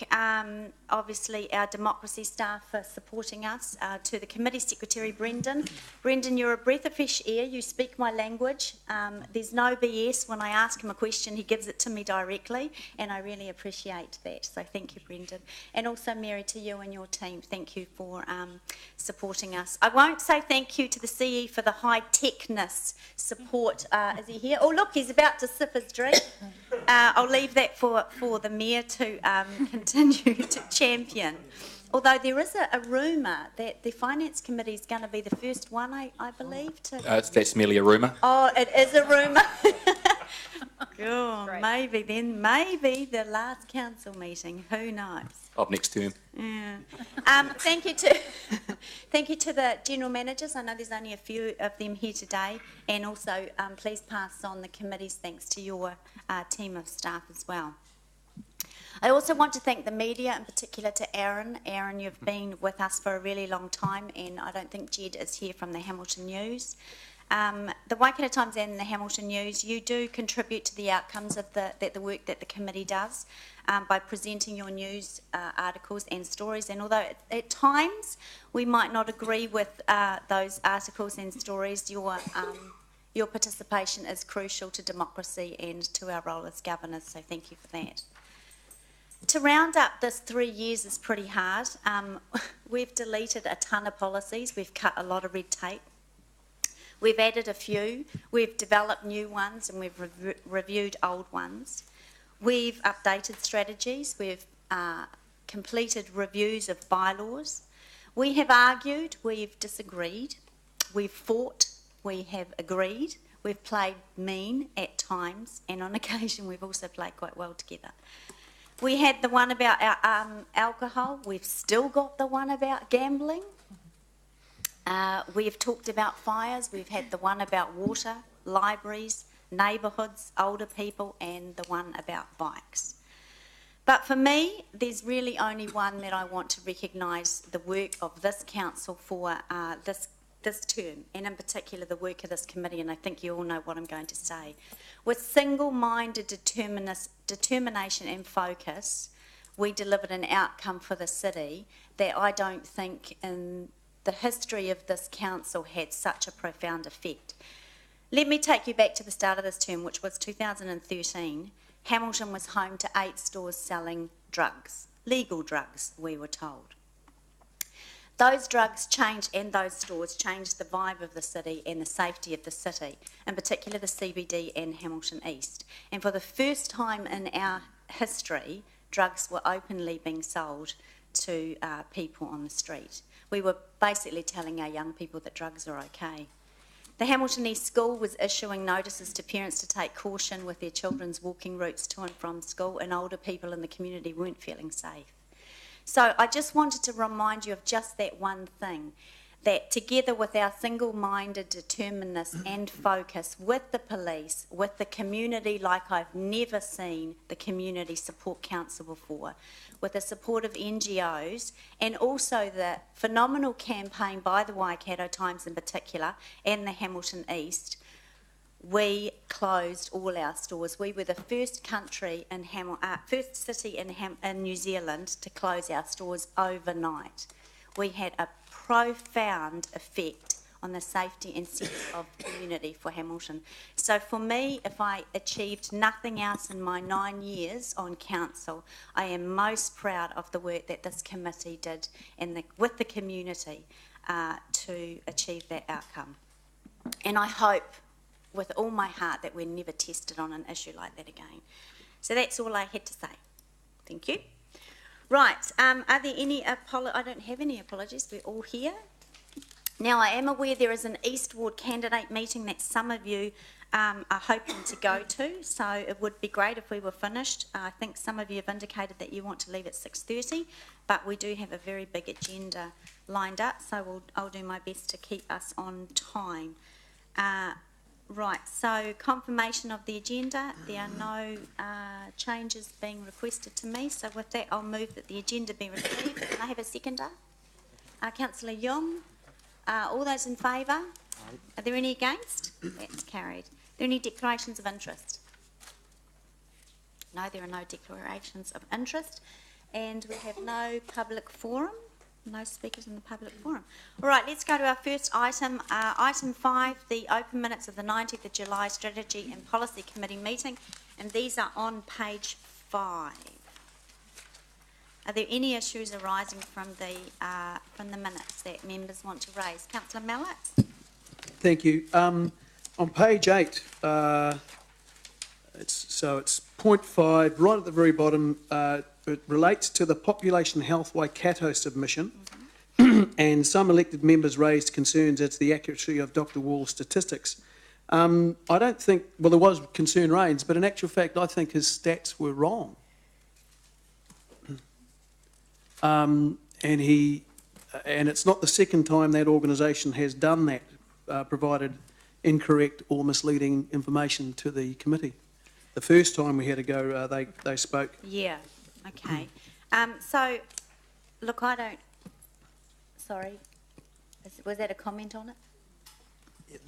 thank, obviously, our democracy staff for supporting us, to the committee secretary, Brendan. Brendan, you're a breath of fresh air. You speak my language. There's no BS. When I ask him a question, he gives it to me directly, and I really appreciate that. So thank you, Brendan. And also, Mary, to you and your team, thank you for supporting us. I won't say thank you to the CE for the high-techness support. Is he here? Oh, look, he's about to sip his drink. I'll leave that for the Mayor to continue to champion. Although there is a rumour that the Finance Committee is going to be the first one, I believe, to... That's merely a rumour. Oh, it is a rumour. Oh, maybe the last council meeting, who knows? Of next term. Yeah. Thank you to the general managers. I know there's only a few of them here today, and also please pass on the committee's thanks to your team of staff as well. I also want to thank the media, in particular to Aaron. Aaron, you've been with us for a really long time, and I don't think Jed is here from the Hamilton News. The Waikato Times and the Hamilton News, you do contribute to the outcomes of the work that the committee does by presenting your news articles and stories. And although at times we might not agree with those articles and stories, your participation is crucial to democracy and to our role as governors, so thank you for that. To round up this 3 years is pretty hard. We've deleted a ton of policies, we've cut a lot of red tape. We've added a few, we've developed new ones, and we've reviewed old ones. We've updated strategies, we've completed reviews of bylaws. We have argued, we've disagreed, we've fought, we have agreed, we've played mean at times, and on occasion we've also played quite well together. We had the one about our alcohol, we've still got the one about gambling. We've talked about fires, we've had the one about water, libraries, neighbourhoods, older people, and the one about bikes. But for me, there's really only one that I want to recognise the work of this council for this term, and in particular the work of this committee, and I think you all know what I'm going to say. With single-minded determination and focus, we delivered an outcome for the city that I don't think in the history of this council had such a profound effect. Let me take you back to the start of this term, which was 2013. Hamilton was home to 8 stores selling drugs, legal drugs, we were told. Those drugs changed, and those stores changed the vibe of the city and the safety of the city, in particular the CBD and Hamilton East. And for the first time in our history, drugs were openly being sold to people on the street. We were basically telling our young people that drugs are okay. The Hamilton East School was issuing notices to parents to take caution with their children's walking routes to and from school, and older people in the community weren't feeling safe. So I just wanted to remind you of just that one thing, that together with our single-minded determinedness and focus with the police, with the community like I've never seen the Community Support Council before, with the support of NGOs, and also the phenomenal campaign by the Waikato Times in particular, and the Hamilton East, we closed all our stores. We were the first country in first city in New Zealand to close our stores overnight. We had a profound effect on the safety and sense of community for Hamilton. So for me, if I achieved nothing else in my 9 years on council, I am most proud of the work that this committee did with the community to achieve that outcome. And I hope with all my heart that we're never tested on an issue like that again. So that's all I had to say. Thank you. Right, are there any I don't have any apologies, we're all here. Now, I am aware there is an East Ward candidate meeting that some of you are hoping to go to, so it would be great if we were finished. I think some of you have indicated that you want to leave at 6:30, but we do have a very big agenda lined up, so I'll do my best to keep us on time. Right, so confirmation of the agenda. There are no changes being requested to me, so with that I'll move that the agenda be received. Can I have a seconder? Councillor Young. All those in favour? Are there any against? That's carried. Are there any declarations of interest? No, there are no declarations of interest. And we have no public forum, no speakers in the public forum. All right, let's go to our first item. Item 5, the open minutes of the 19th of July Strategy and Policy Committee meeting, and these are on page 5. Are there any issues arising from the minutes that members want to raise? Councillor Mallett? Thank you. On page 8, it's point 5, right at the very bottom. It relates to the population health Waikato submission, and some elected members raised concerns as to the accuracy of Dr. Wall's statistics. I don't think, well, there was concern raised, but in actual fact, I think his stats were wrong. And it's not the second time that organisation has done that, provided incorrect or misleading information to the committee. The first time we had a go, they spoke. Yeah, okay. So, look, I don't... Sorry, was that a comment on it?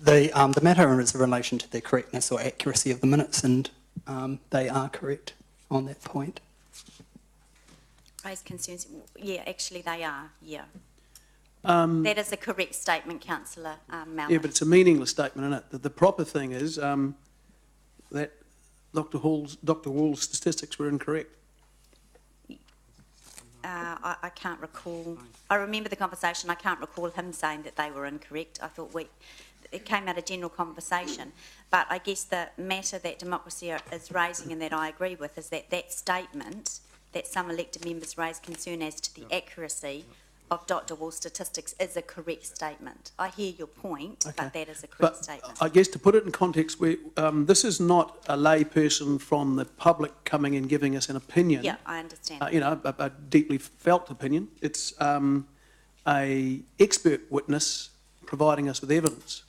The matter is in relation to the correctness or accuracy of the minutes, and they are correct on that point. Raise concerns, yeah, actually they are, yeah. That is a correct statement, Councillor Mallett. Yeah, but it's a meaningless statement, isn't it? The proper thing is that Dr. Wall's statistics were incorrect. I can't recall. I remember the conversation. I can't recall him saying that they were incorrect. I thought it came out of general conversation. But I guess the matter that Democracy is raising and that I agree with is that statement that some elected members raised concern as to the accuracy of Dr. Wall's statistics is a correct statement. I hear your point, Okay. but that is a correct statement. I guess to put it in context, this is not a lay person from the public coming and giving us an opinion. Yeah, I understand. A deeply felt opinion. It's a expert witness providing us with evidence.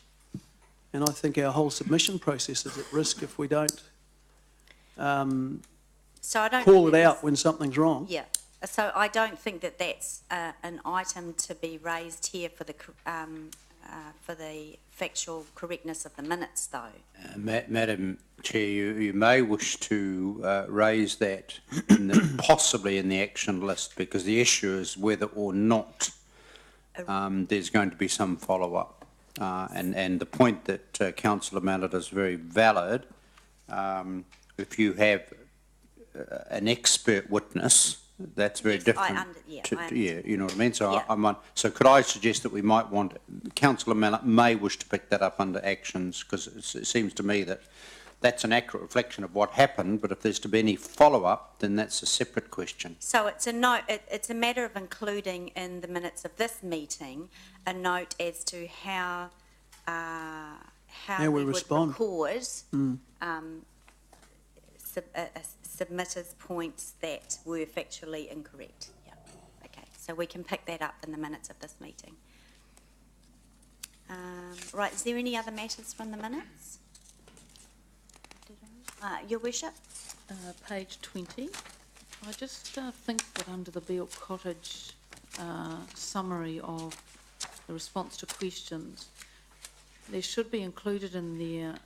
And I think our whole submission process is at risk if we don't So I don't call it think out when something's wrong. Yeah, so I don't think that that's an item to be raised here for the factual correctness of the minutes, though. Madam Chair, you may wish to raise that possibly in the action list, because the issue is whether or not there's going to be some follow-up. And the point that Councillor Mallett is very valid. If you have an expert witness, that's very different. Yeah, you know what I mean. So Yeah. So could I suggest that we might want Councillor Mallett may wish to pick that up under actions, because it seems to me that that's an accurate reflection of what happened. But if there's to be any follow-up, then that's a separate question. So it's a note. It's a matter of including in the minutes of this meeting a note as to how we respond. would record submitters' points that were factually incorrect. Yeah. Okay. So we can pick that up in the minutes of this meeting. Right. Is there any other matters from the minutes? Your Worship? Page 20. I just think that under the Beale Cottage summary of the response to questions, there should be included in there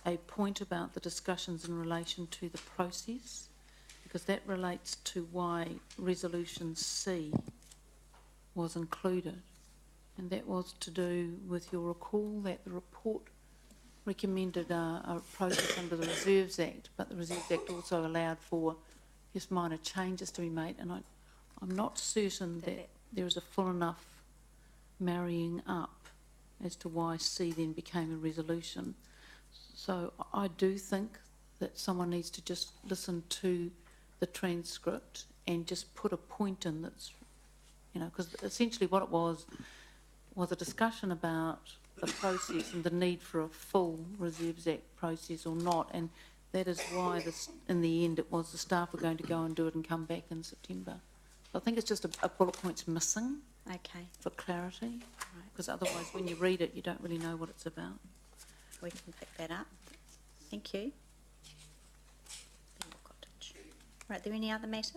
a point about the discussions in relation to the process, because that relates to why Resolution C was included. And that was to do with your recall that the report recommended a process under the Reserves Act, but the Reserves Act also allowed for just minor changes to be made, and I'm not certain that there is a full enough marrying up as to why C then became a resolution. So I do think that someone needs to just listen to the transcript and just put a point in that's, because essentially what it was a discussion about the process and the need for a full Reserves Act process or not, and that is why in the end it was the staff were going to go and do it and come back in September. So I think it's just a bullet point's missing. Okay. For clarity, because otherwise when you read it you don't really know what it's about. We can pick that up. Thank you. Right, are there any other matters?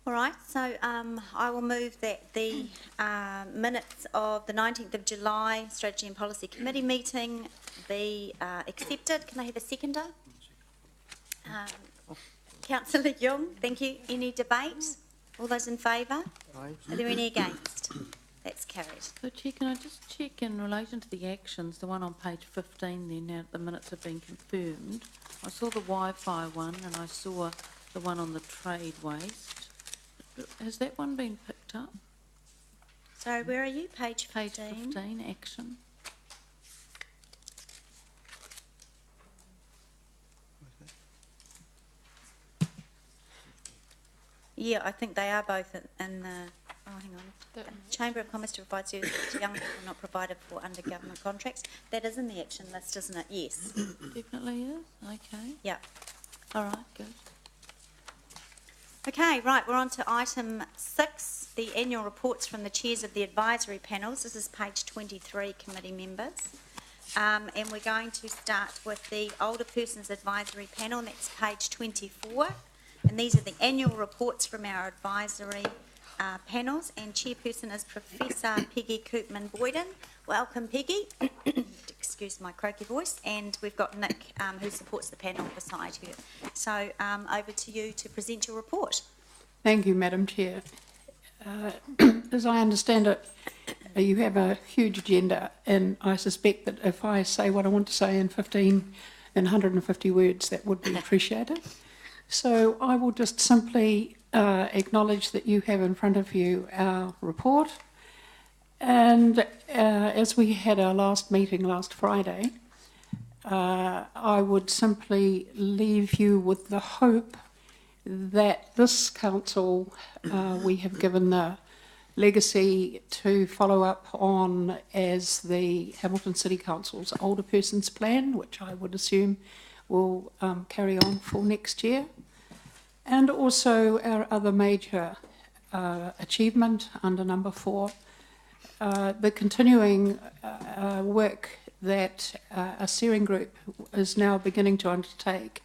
All right, so I will move that the minutes of the 19th of July Strategy and Policy Committee meeting be accepted. Can I have a seconder? Councillor Young. Thank you. Any debate? All those in favour? Are there any against? That's carried. So, Chair, can I just check in relation to the actions, the one on page 15 there, now that the minutes have been confirmed? I saw the Wi-Fi one and I saw the one on the trade waste. Has that one been picked up? Sorry, where are you? Page Page 15. 15, action. Yeah, I think they are both in the, oh, hang on. Chamber of Commerce to provide services to young people not provided for under government contracts. That is in the action list, isn't it? Yes. Definitely is, okay. Yeah. All right, good. Okay, right, we're on to item 6, the annual reports from the chairs of the advisory panels. This is page 23, committee members. And we're going to start with the Older Persons Advisory Panel, and that's page 24. And these are the annual reports from our advisory panels, and chairperson is Professor Peggy Koopman-Boyden. Welcome, Peggy. Excuse my croaky voice. And we've got Nick, who supports the panel beside her. So over to you to present your report. Thank you, Madam Chair. As I understand it, you have a huge agenda, and I suspect that if I say what I want to say in 150 words, that would be appreciated. So I will just simply acknowledge that you have in front of you our report. And as we had our last meeting last Friday, I would simply leave you with the hope that this council, we have given the legacy to follow up on as the Hamilton City Council's Older Persons Plan, which I would assume will carry on for next year. And also our other major achievement under number 4, the continuing work that a steering group is now beginning to undertake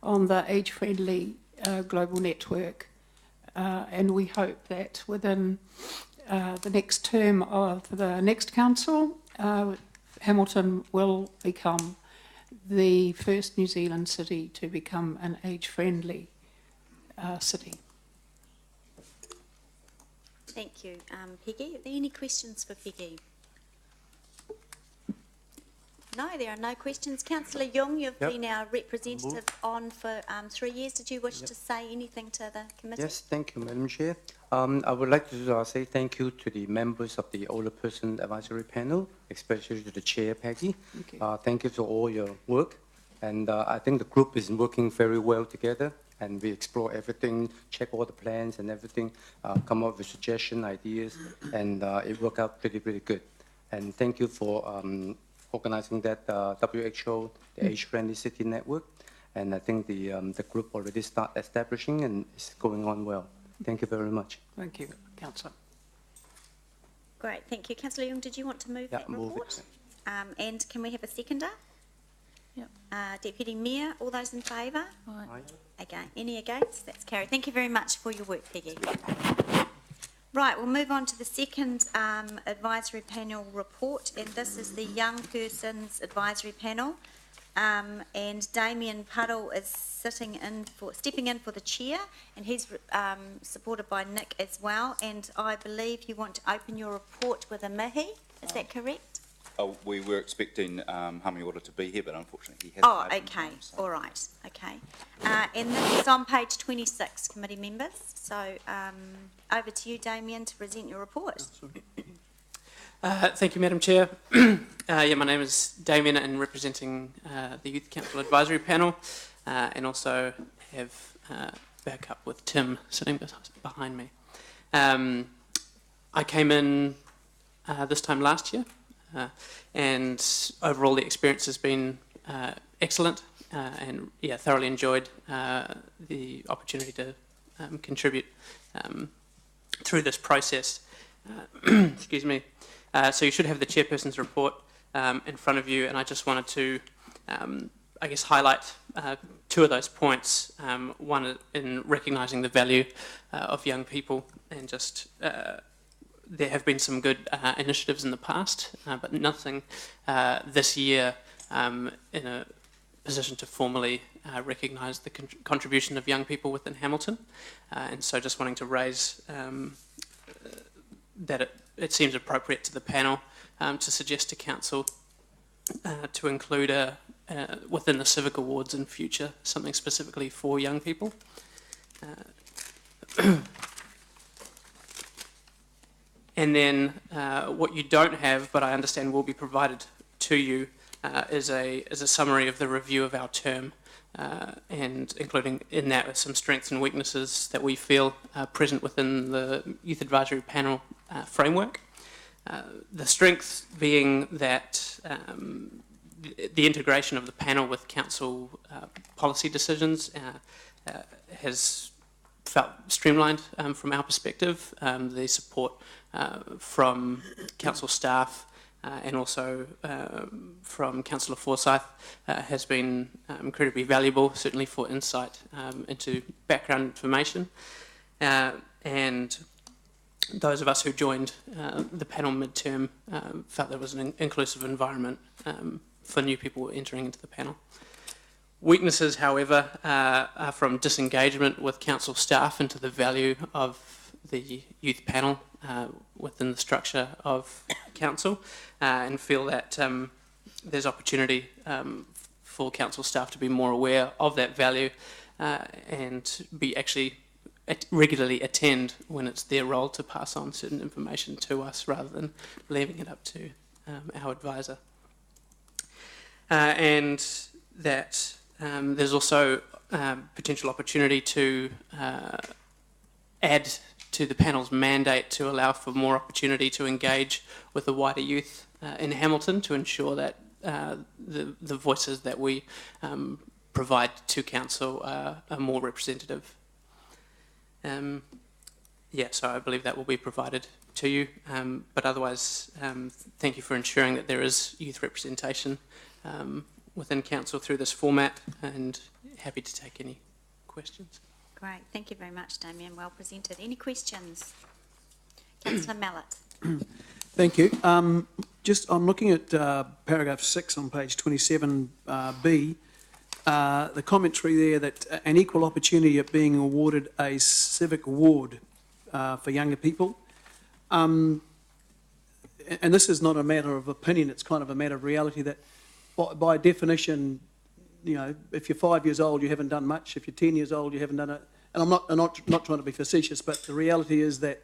on the age-friendly global network. And we hope that within the next term of the next council, Hamilton will become the first New Zealand city to become an age-friendly city. Thank you, Peggy. Are there any questions for Peggy? No, there are no questions. Councillor Young, you've been our representative on for 3 years. Did you wish to say anything to the committee? Yes, thank you, Madam Chair. I would like to say thank you to the members of the Older Person Advisory Panel, especially to the Chair, Peggy. Thank you for all your work. And I think the group is working very well together, and we explore everything, check all the plans and everything, come up with suggestions, ideas, and it worked out pretty good. And thank you for organizing that WHO, the Age-Friendly City Network. And I think the group already start establishing and it's going on well. Thank you very much. Thank you, Councillor. Great, thank you. Councillor Young, did you want to move that move report? And can we have a seconder? Yep. Deputy Mayor, all those in favour? Right. Again, any against? That's carried. Thank you very much for your work, Peggy. Right, we'll move on to the second advisory panel report, and this is the Young Persons Advisory Panel. And Damien Puddle is stepping in for the chair, and he's supported by Nick as well. And I believe you want to open your report with a mihi. Is that correct? We were expecting Hami Order to be here, but unfortunately he hasn't. Oh, okay. All right. Okay. And this is on page 26, committee members. So over to you, Damien, to present your report. Thank you, Madam Chair. My name is Damien, and representing the Youth Council Advisory Panel, and also have backup with Tim sitting behind me. I came in this time last year, and overall the experience has been excellent, and thoroughly enjoyed the opportunity to contribute through this process. Excuse me. So you should have the chairperson's report in front of you, and I just wanted to, highlight 2 of those points. One in recognising the value of young people, and just there have been some good initiatives in the past, but nothing this year in a position to formally recognise the contribution of young people within Hamilton, and so just wanting to raise that it seems appropriate to the panel to suggest to Council to include within the civic awards in future something specifically for young people. And then what you don't have, but I understand will be provided to you, is a summary of the review of our term, and including in that some strengths and weaknesses that we feel are present within the Youth Advisory Panel framework. The strengths being that the integration of the panel with council policy decisions has felt streamlined from our perspective. The support from council staff and also from Councillor Forsyth has been incredibly valuable, certainly for insight into background information. And those of us who joined the panel midterm felt there was an inclusive environment for new people entering into the panel. Weaknesses, however, are from disengagement with council staff into the value of the youth panel within the structure of council, and feel that there's opportunity for council staff to be more aware of that value and be actually regularly attend when it's their role to pass on certain information to us rather than leaving it up to our advisor. And that there's also potential opportunity to add to the panel's mandate to allow for more opportunity to engage with the wider youth in Hamilton to ensure that the voices that we provide to council are more representative. So I believe that will be provided to you, but otherwise thank you for ensuring that there is youth representation within council through this format, and happy to take any questions. Great, thank you very much, Damien. Well presented. Any questions? Councillor Mallett. Thank you. I'm looking at paragraph 6 on page 27B. The commentary there that an equal opportunity of being awarded a civic award for younger people. And this is not a matter of opinion, it's kind of a matter of reality that by definition, you know, if you're 5 years old, you haven't done much. If you're 10 years old, you haven't done it. And I'm not trying to be facetious, but the reality is that,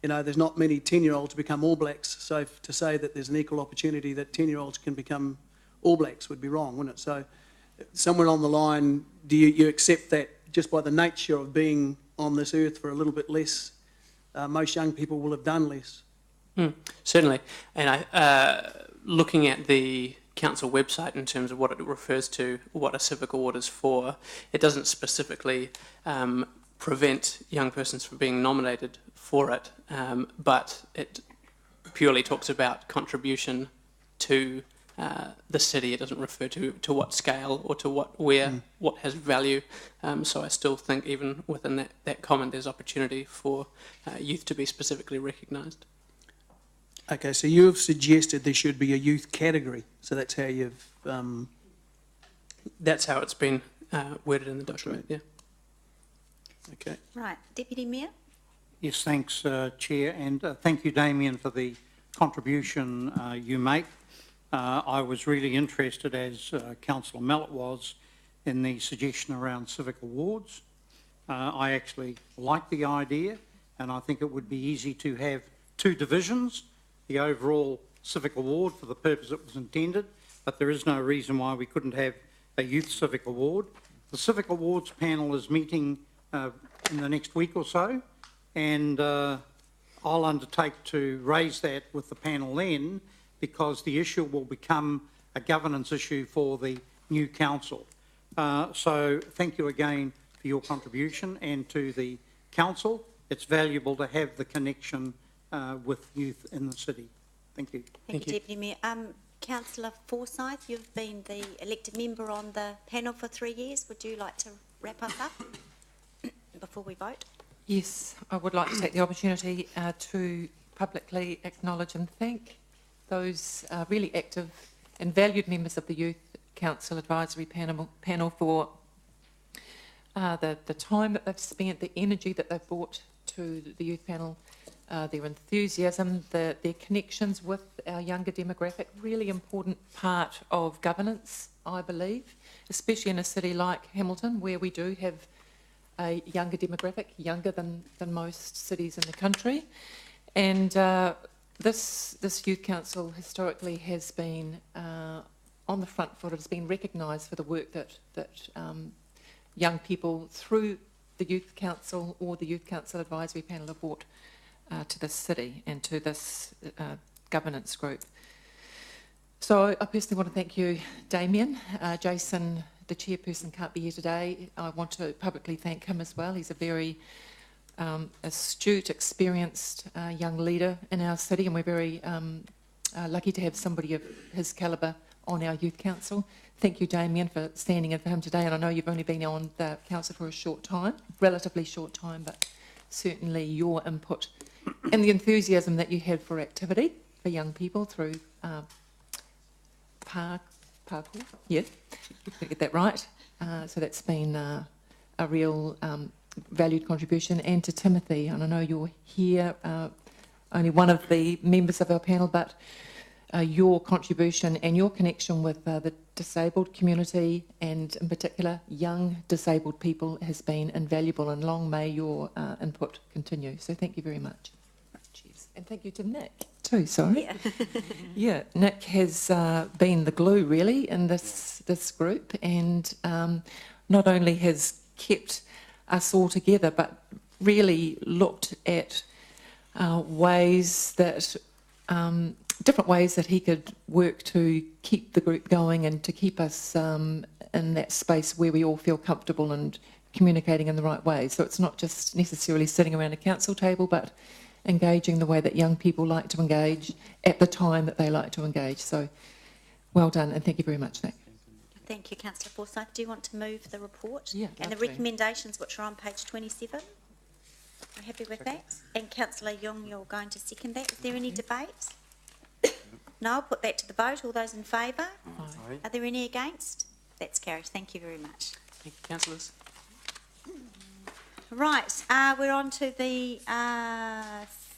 you know, there's not many 10-year-olds become All Blacks. So to say that there's an equal opportunity that 10-year-olds can become All Blacks would be wrong, wouldn't it? So somewhere along the line, do you accept that just by the nature of being on this earth for a little bit less, most young people will have done less? Certainly. And looking at the council website in terms of what it refers to, what a civic award is for, it doesn't specifically prevent young persons from being nominated for it, but it purely talks about contribution to the city. It doesn't refer to what scale or to what has value. So I still think even within that comment there's opportunity for youth to be specifically recognised. Okay, so you've suggested there should be a youth category. So that's how you've... That's how it's been worded in the document, yeah. Okay. Right, Deputy Mayor. Yes, thanks, Chair, and thank you, Damien, for the contribution you make. I was really interested, as Councillor Mallett was, in the suggestion around civic awards. I actually like the idea, and I think it would be easy to have two divisions, the overall civic award for the purpose it was intended, but there is no reason why we couldn't have a youth civic award. The civic awards panel is meeting in the next week or so, and I'll undertake to raise that with the panel then, because the issue will become a governance issue for the new council. So thank you again for your contribution, and to the council. It's valuable to have the connection with youth in the city. Thank you. Thank you, Deputy Mayor. Councillor Forsyth, you've been the elected member on the panel for 3 years. Would you like to wrap us up before we vote? Yes, I would like to take the opportunity to publicly acknowledge and thank those really active and valued members of the Youth Council Advisory Panel for the time that they've spent, the energy that they've brought to the youth panel, their enthusiasm, their connections with our younger demographic, really important part of governance, I believe, especially in a city like Hamilton, where we do have a younger demographic, younger than most cities in the country. And this youth council historically has been on the front foot. It's been recognised for the work that young people through the youth council or the youth council advisory panel have brought to this city and to this governance group. So I personally want to thank you, Damien. Jason, the chairperson, can't be here today. I want to publicly thank him as well. He's a very astute, experienced young leader in our city, and we're very lucky to have somebody of his calibre on our youth council. Thank you, Damien, for standing in for him today. And I know you've only been on the council for a short time, relatively short time, but certainly your input and the enthusiasm that you have for activity for young people through parkour, yeah, get that right. So that's been a real valued contribution. And to Timothy, and I know you're here, only one of the members of our panel, but your contribution and your connection with the disabled community, and in particular young disabled people, has been invaluable, and long may your input continue. So thank you very much. Cheers. And thank you to Nick too, sorry. Yeah. Yeah, Nick has been the glue really in this group, and not only has kept us all together, but really looked at ways that different ways that he could work to keep the group going and to keep us in that space where we all feel comfortable and communicating in the right way. So it's not just necessarily sitting around a council table, but engaging the way that young people like to engage at the time that they like to engage. So well done, and thank you very much, Nick. Thank you, Councillor Forsyth. Do you want to move the report? Yeah, and the lovely. recommendations, which are on page 27? Are you happy with that? And Councillor Young, you're going to second that. Is there any debate? No, I'll put that to the vote. All those in favour? Aye. Are there any against? That's carried. Thank you very much. Thank you, councillors. Right, we're on to the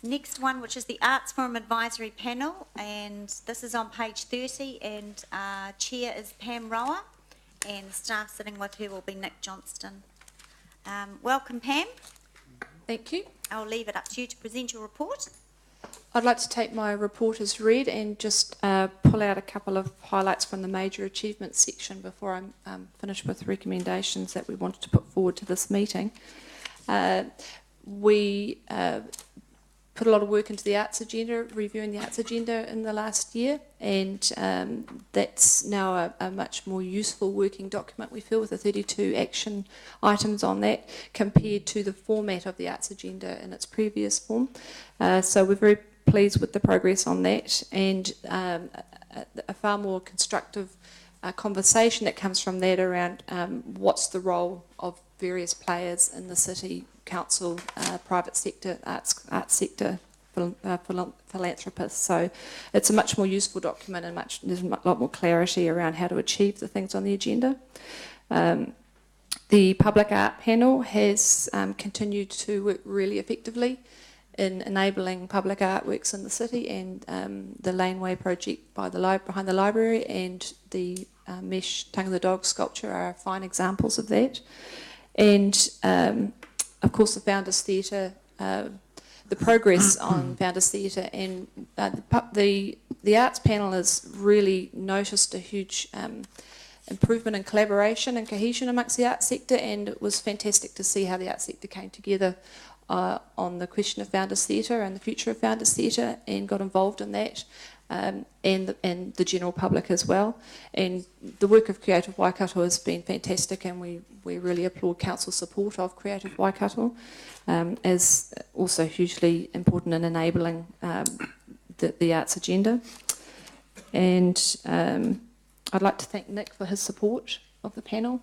next one, which is the Arts Forum Advisory Panel, and this is on page 30, and Chair is Pam Rower, and the staff sitting with her will be Nick Johnston. Welcome, Pam. Thank you. I'll leave it up to you to present your report. I'd like to take my report as read and just pull out a couple of highlights from the major achievements section before I'm finished with recommendations that we wanted to put forward to this meeting. We put a lot of work into the arts agenda, reviewing the arts agenda in the last year, and that's now a much more useful working document, we feel, with the 32 action items on that compared to the format of the arts agenda in its previous form. So we're very pleased with the progress on that, and a far more constructive conversation that comes from that around what's the role of various players in the city, council, private sector, arts sector, philanthropists. So it's a much more useful document, and there's a lot more clarity around how to achieve the things on the agenda. The public art panel has continued to work really effectively in enabling public artworks in the city, and the laneway project behind the library and the mesh tongue of the dog sculpture are fine examples of that. And of course the Founders Theatre, the progress on Founders Theatre, and the arts panel has really noticed a huge improvement in collaboration and cohesion amongst the arts sector, and it was fantastic to see how the arts sector came together on the question of Founders Theatre and the future of Founders Theatre, and got involved in that, and the general public as well. And the work of Creative Waikato has been fantastic, and we really applaud council support of Creative Waikato, as also hugely important in enabling the arts agenda. And I'd like to thank Nick for his support of the panel,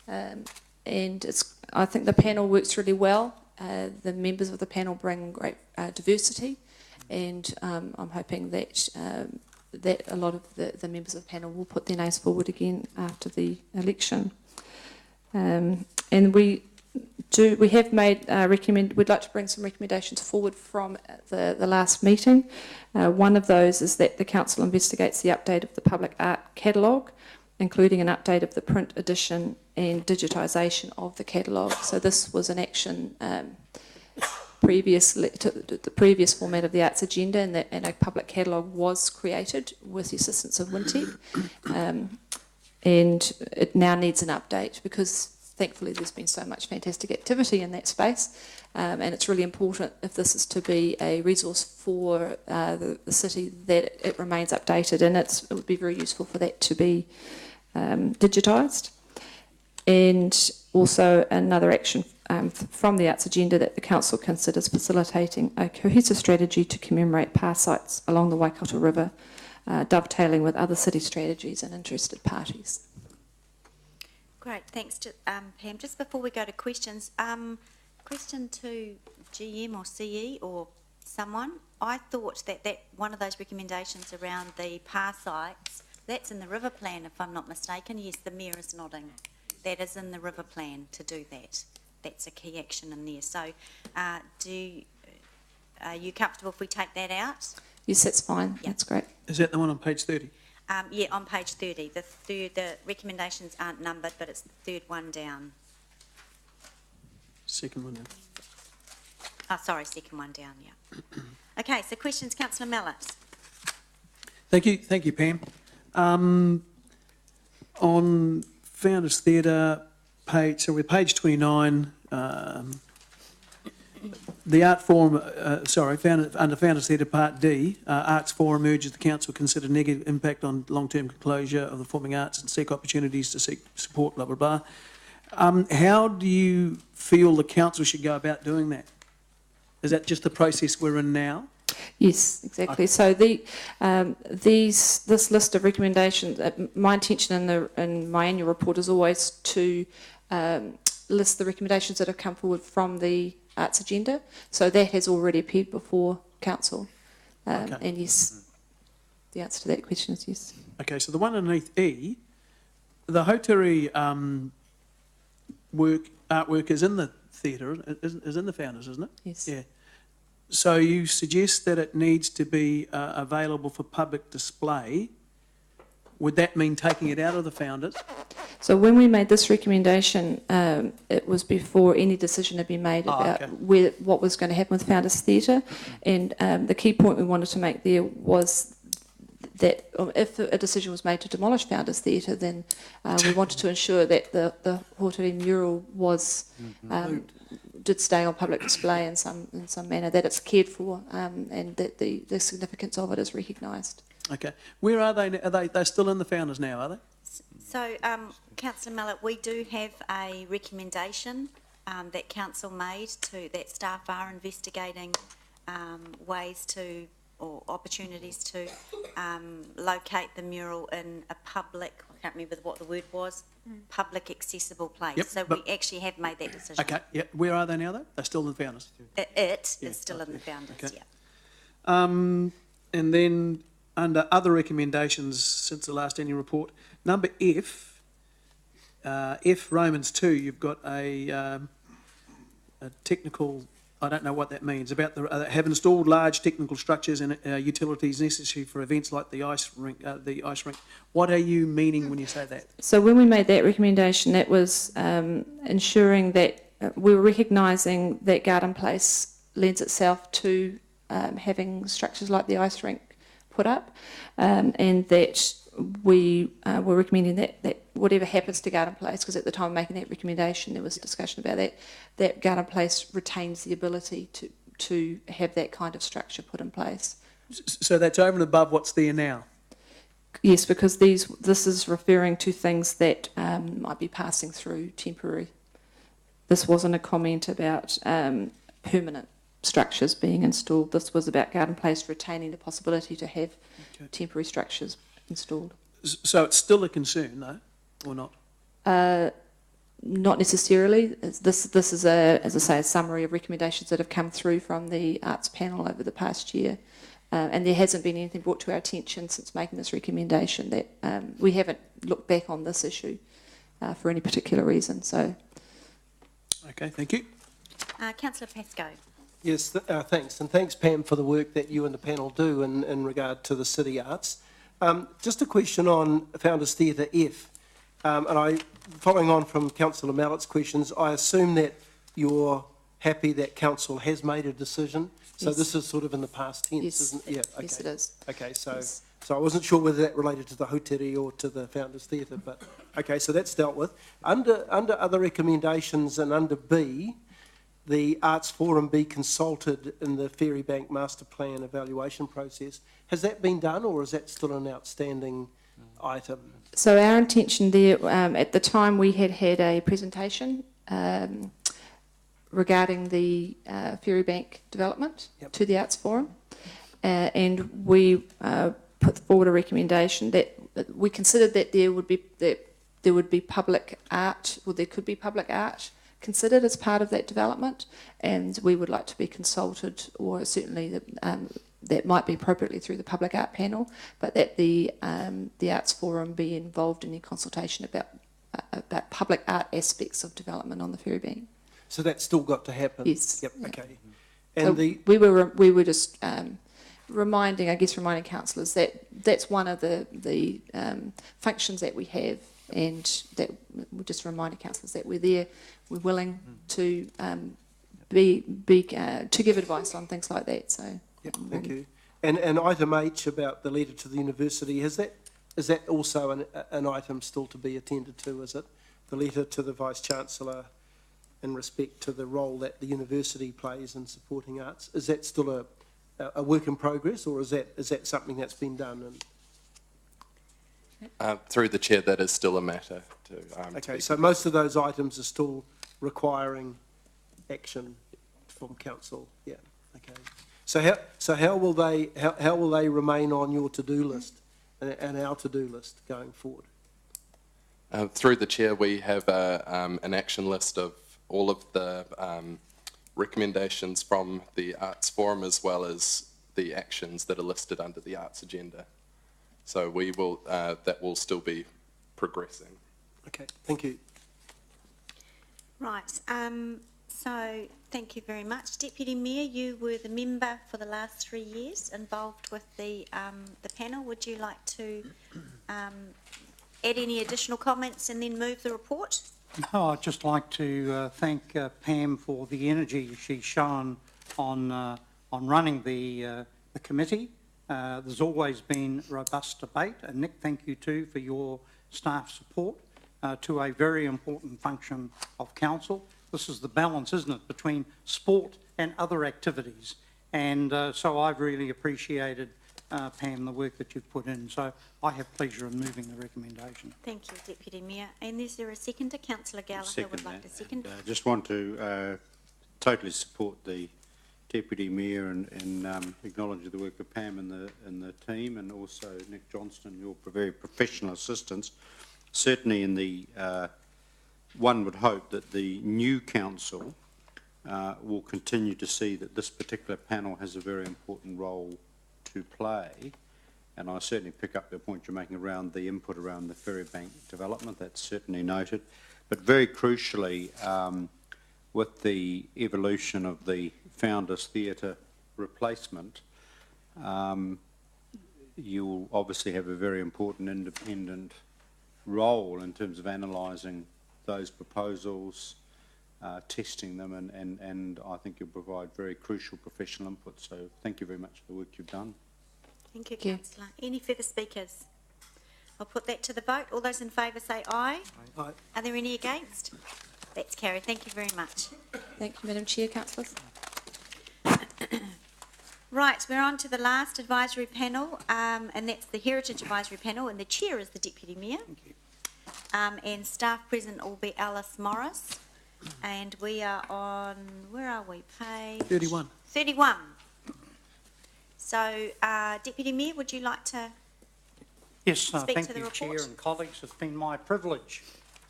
and I think the panel works really well. The members of the panel bring great diversity, and I'm hoping that that a lot of the members of the panel will put their names forward again after the election. And And we have made we'd like to bring some recommendations forward from the last meeting. One of those is that the council investigates the update of the public art catalogue, including an update of the print edition and digitisation of the catalogue. So this was an action previously to the previous format of the arts agenda, and a public catalogue was created with the assistance of Wintec, and it now needs an update because thankfully there's been so much fantastic activity in that space, and it's really important if this is to be a resource for the city that it remains updated, and it would be very useful for that to be digitised. And also another action from the arts agenda that the council considers facilitating a cohesive strategy to commemorate past sites along the Waikato River, dovetailing with other city strategies and interested parties. Great, thanks to Pam. Just before we go to questions, question to GM or CE or someone. I thought that one of those recommendations around the PAR sites, that's in the river plan, if I'm not mistaken. Yes, the Mayor is nodding. That is in the river plan to do that. That's a key action in there. So are you comfortable if we take that out? Yes, that's fine. Yep. Is That's great. that the one on page 30? Yeah, on page 30. The recommendations aren't numbered, but it's the third one down. Second one down. Oh, sorry, second one down, yeah. Okay, so questions, Councillor Mallett. Thank you, Pam. On Founders Theatre page, so we're page 29, the Art Forum, under Founders Theatre Part D, Arts Forum urges the Council to consider negative impact on long-term closure of the performing arts and seek opportunities to seek support, blah, blah, blah. How do you feel the Council should go about doing that? Is that just the process we're in now? Yes, exactly. So this list of recommendations, my intention in my annual report is always to list the recommendations that have come forward from the arts agenda. So that has already appeared before council. Okay. And yes, the answer to that question is yes. Okay, so the one underneath E, the Hoteri artwork is in the theatre, is in the Founders, isn't it? Yes. Yeah. So you suggest that it needs to be available for public display. Would that mean taking it out of the Founders? So when we made this recommendation, it was before any decision had been made about what was going to happen with Founders Theatre, and the key point we wanted to make there was that if a decision was made to demolish Founders Theatre, then we wanted to ensure that the Hoteri mural was did stay on public display in some manner, that it's cared for, and that the significance of it is recognised. Okay. Where are they? They're still in the Founders now, are they? So, Councillor Mallett, we do have a recommendation that council made that staff are investigating ways to or opportunities to locate the mural in a public, I can't remember what the word was, public accessible place. Yep, so we actually have made that decision. Okay, yeah. Where are they now, though? They're still in the Founders? It is still in the Founders, okay. yeah. And then under other recommendations since the last annual report, number F, Romans 2, you've got a technical, I don't know what that means, about have installed large technical structures and utilities necessary for events like the ice rink. What are you meaning when you say that? So when we made that recommendation, that was ensuring that we were recognising that Garden Place lends itself to having structures like the ice rink put up, and that we were recommending that whatever happens to Garden Place, because at the time of making that recommendation there was discussion about that Garden Place retains the ability to have that kind of structure put in place. So that's over and above what's there now? Yes, because this is referring to things that might be passing through temporary. This wasn't a comment about permanent structures being installed. This was about Garden Place retaining the possibility to have temporary structures installed. So it's still a concern, though, or not? Not necessarily. This is as I say, a summary of recommendations that have come through from the arts panel over the past year, and there hasn't been anything brought to our attention since making this recommendation that we haven't looked back on this issue for any particular reason. So Okay, thank you. Councillor Pascoe. Yes, thanks. And thanks, Pam, for the work that you and the panel do in regard to the city arts. Just a question on Founders Theatre F. Following on from Councillor Mallett's questions, I assume that you're happy that council has made a decision. So Yes. this is sort of in the past tense, Yes. isn't it? Yeah, okay. Yes, it is. Okay, so Yes. so I wasn't sure whether that related to the hoteri or to the Founders Theatre, but okay, so that's dealt with. Under other recommendations and under B, the Arts Forum be consulted in the Ferrybank Master Plan evaluation process. Has that been done, or is that still an outstanding item? So our intention there, at the time we had a presentation regarding the Ferrybank development to the Arts Forum, and we put forward a recommendation that we considered that there would be public art, or there could be public art considered as part of that development, and we would like to be consulted, or certainly that might be appropriately through the public art panel, but that the Arts Forum be involved in the consultation about public art aspects of development on the Ferrybank. So that's still got to happen? Yes. Yep, Yep. okay. So And we were just reminding councillors that that's one of the functions that we have, and that we're just reminding councillors that we're there, we're willing to to give advice on things like that. So. Yep, thank you. And item H about the letter to the university, is that also an item still to be attended to, is it? The letter to the Vice-Chancellor in respect to the role that the university plays in supporting arts. Is that still a work in progress, or is that something that's been done? Through the chair, that is still a matter to... Okay, so most of those items are still requiring action from council, yeah, okay. So how will they remain on your to-do list and our to-do list going forward? Through the chair, we have an action list of all of the recommendations from the Arts Forum, as well as the actions that are listed under the Arts Agenda. So we will, that will still be progressing. Okay, thank you. Right, so thank you very much. Deputy Mayor, you were the member for the last 3 years involved with the panel. Would you like to add any additional comments and then move the report? No, I'd just like to thank Pam for the energy she's shown on running the committee. There's always been robust debate, and Nick, thank you too for your staff support to a very important function of council. This is the balance, isn't it, between sport and other activities, and so I've really appreciated, Pam, the work that you've put in. So I have pleasure in moving the recommendation. Thank you, Deputy Mayor. And is there a seconder? Councillor Gallagher would like to second. I just want to totally support the Deputy Mayor and acknowledge the work of Pam and the team, and also Nick Johnston, your very professional assistance. Certainly in the, one would hope that the new council will continue to see that this particular panel has a very important role to play, and I certainly pick up the point you're making around the input around the Ferrybank development. That's certainly noted, but very crucially, with the evolution of the Founders Theatre replacement, you'll obviously have a very important independent role in terms of analysing those proposals, testing them, and I think you'll provide very crucial professional input. So thank you very much for the work you've done. Thank you, Councillor. Any further speakers? I'll put that to the vote. All those in favour say aye. Aye. Are there any against? That's carried. Thank you very much. Thank you, Madam Chair, councillors. Right, we're on to the last advisory panel, and that's the Heritage Advisory Panel, and the chair is the Deputy Mayor. Thank you. And staff present will be Alice Morris, and we are on, where are we, page? 31. 31. So, Deputy Mayor, would you like to Yes, speak thank to the you, report? Chair and colleagues. It's been my privilege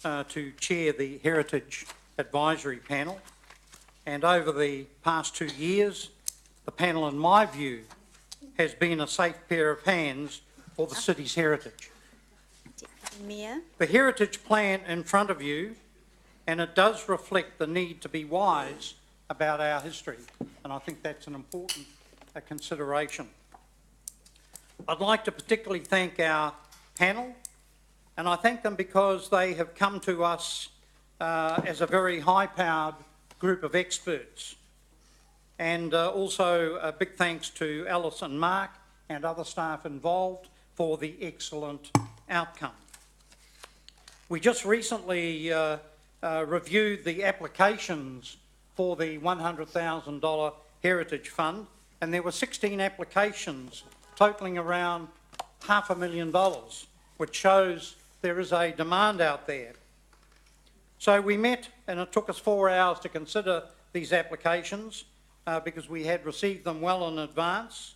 to chair the Heritage Advisory Panel, and over the past 2 years, the panel, in my view, has been a safe pair of hands for the city's heritage. Deputy Mayor. The heritage plan in front of you and it does reflect the need to be wise about our history, and I think that's an important consideration. I'd like to particularly thank our panel, and I thank them because they have come to us as a very high-powered group of experts. And also a big thanks to Alice and Mark and other staff involved for the excellent outcome. We just recently reviewed the applications for the $100,000 Heritage Fund, and there were 16 applications totalling around $500,000, which shows there is a demand out there. So we met, and it took us 4 hours to consider these applications because we had received them well in advance,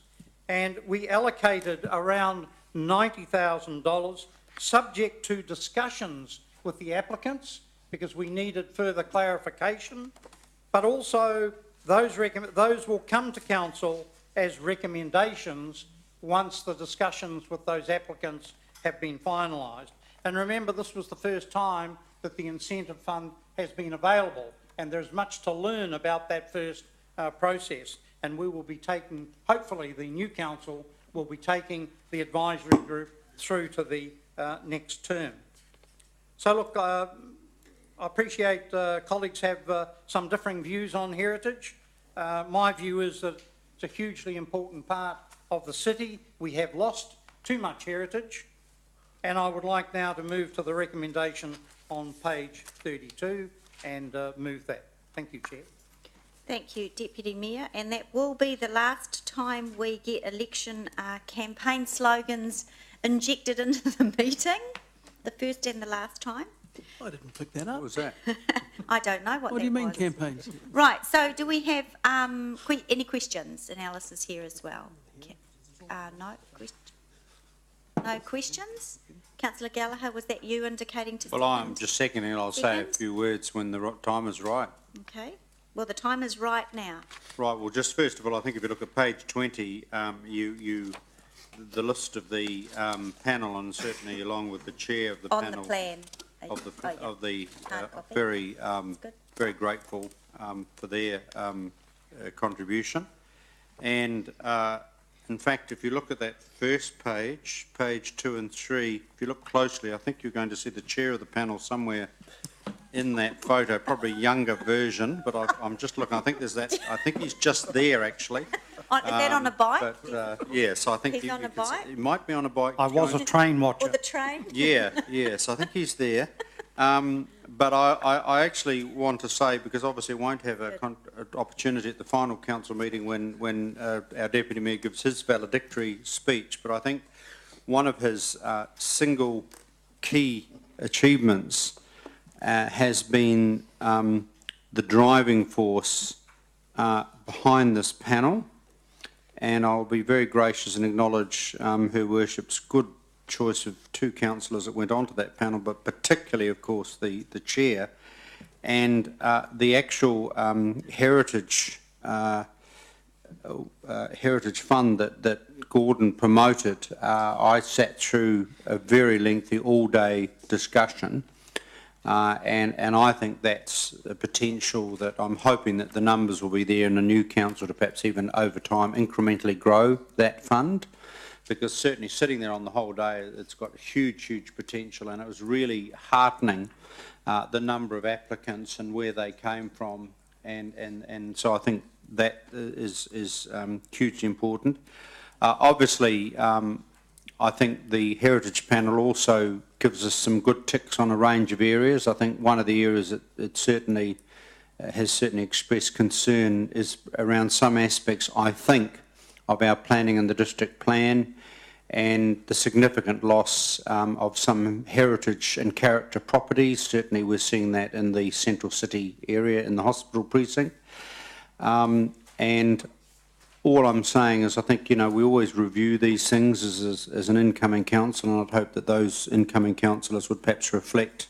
and we allocated around $90,000 subject to discussions with the applicants because we needed further clarification, but also those will come to council as recommendations once the discussions with those applicants have been finalised. And remember, this was the first time that the incentive fund has been available, and there's much to learn about that first process, and we will be taking, hopefully the new council will be taking the advisory group through to the next term. So look, I appreciate colleagues have some differing views on heritage. My view is that it's a hugely important part of the city. We have lost too much heritage, and I would like now to move to the recommendation on page 32 and move that. Thank you, Chair. Thank you, Deputy Mayor, and that will be the last time we get election campaign slogans injected into the meeting, the first and the last time. I didn't pick that up. What was that? I don't know what What do you mean was. campaigns? Right, so do we have any questions? And Alice is here as well. No questions? Councillor Gallagher, was that you indicating to Well, I'm just seconding it. I'll say a few words when the time is right. Okay. Well, the time is right now. Right, well, just first of all, I think if you look at page 20, the list of the panel, and certainly along with the chair of the On panel. the plan. Very grateful for their contribution. And in fact, if you look at that first page, page 2 and 3, if you look closely, I think you're going to see the chair of the panel somewhere in that photo, probably a younger version, but I'm just looking, I think there's that, I think he's just there actually. Is that on a bike? But yes, I think He's on a bike? he might be on a bike. I was a train watcher. Or the train? Yes, I think he's there. But I actually want to say, because obviously we won't have an opportunity at the final council meeting when our Deputy Mayor gives his valedictory speech, but I think one of his single key achievements has been the driving force behind this panel, and I'll be very gracious and acknowledge Her Worship's good choice of 2 councillors that went onto that panel, but particularly, of course, the chair and the actual heritage fund that Gordon promoted. I sat through a very lengthy all-day discussion. And I think that's a potential that I'm hoping that the numbers will be there in the new council to perhaps even over time incrementally grow that fund, because certainly sitting there on the whole day, it's got huge potential, and it was really heartening the number of applicants and where they came from, and so I think that is hugely important. Obviously, I think the Heritage Panel also gives us some good ticks on a range of areas. I think one of the areas that it certainly has certainly expressed concern is around some aspects, I think, of our planning and the district plan, and the significant loss of some heritage and character properties. Certainly we're seeing that in the central city area in the hospital precinct. And all I'm saying is I think, you know, we always review these things as an incoming council, and I'd hope that those incoming councillors would perhaps reflect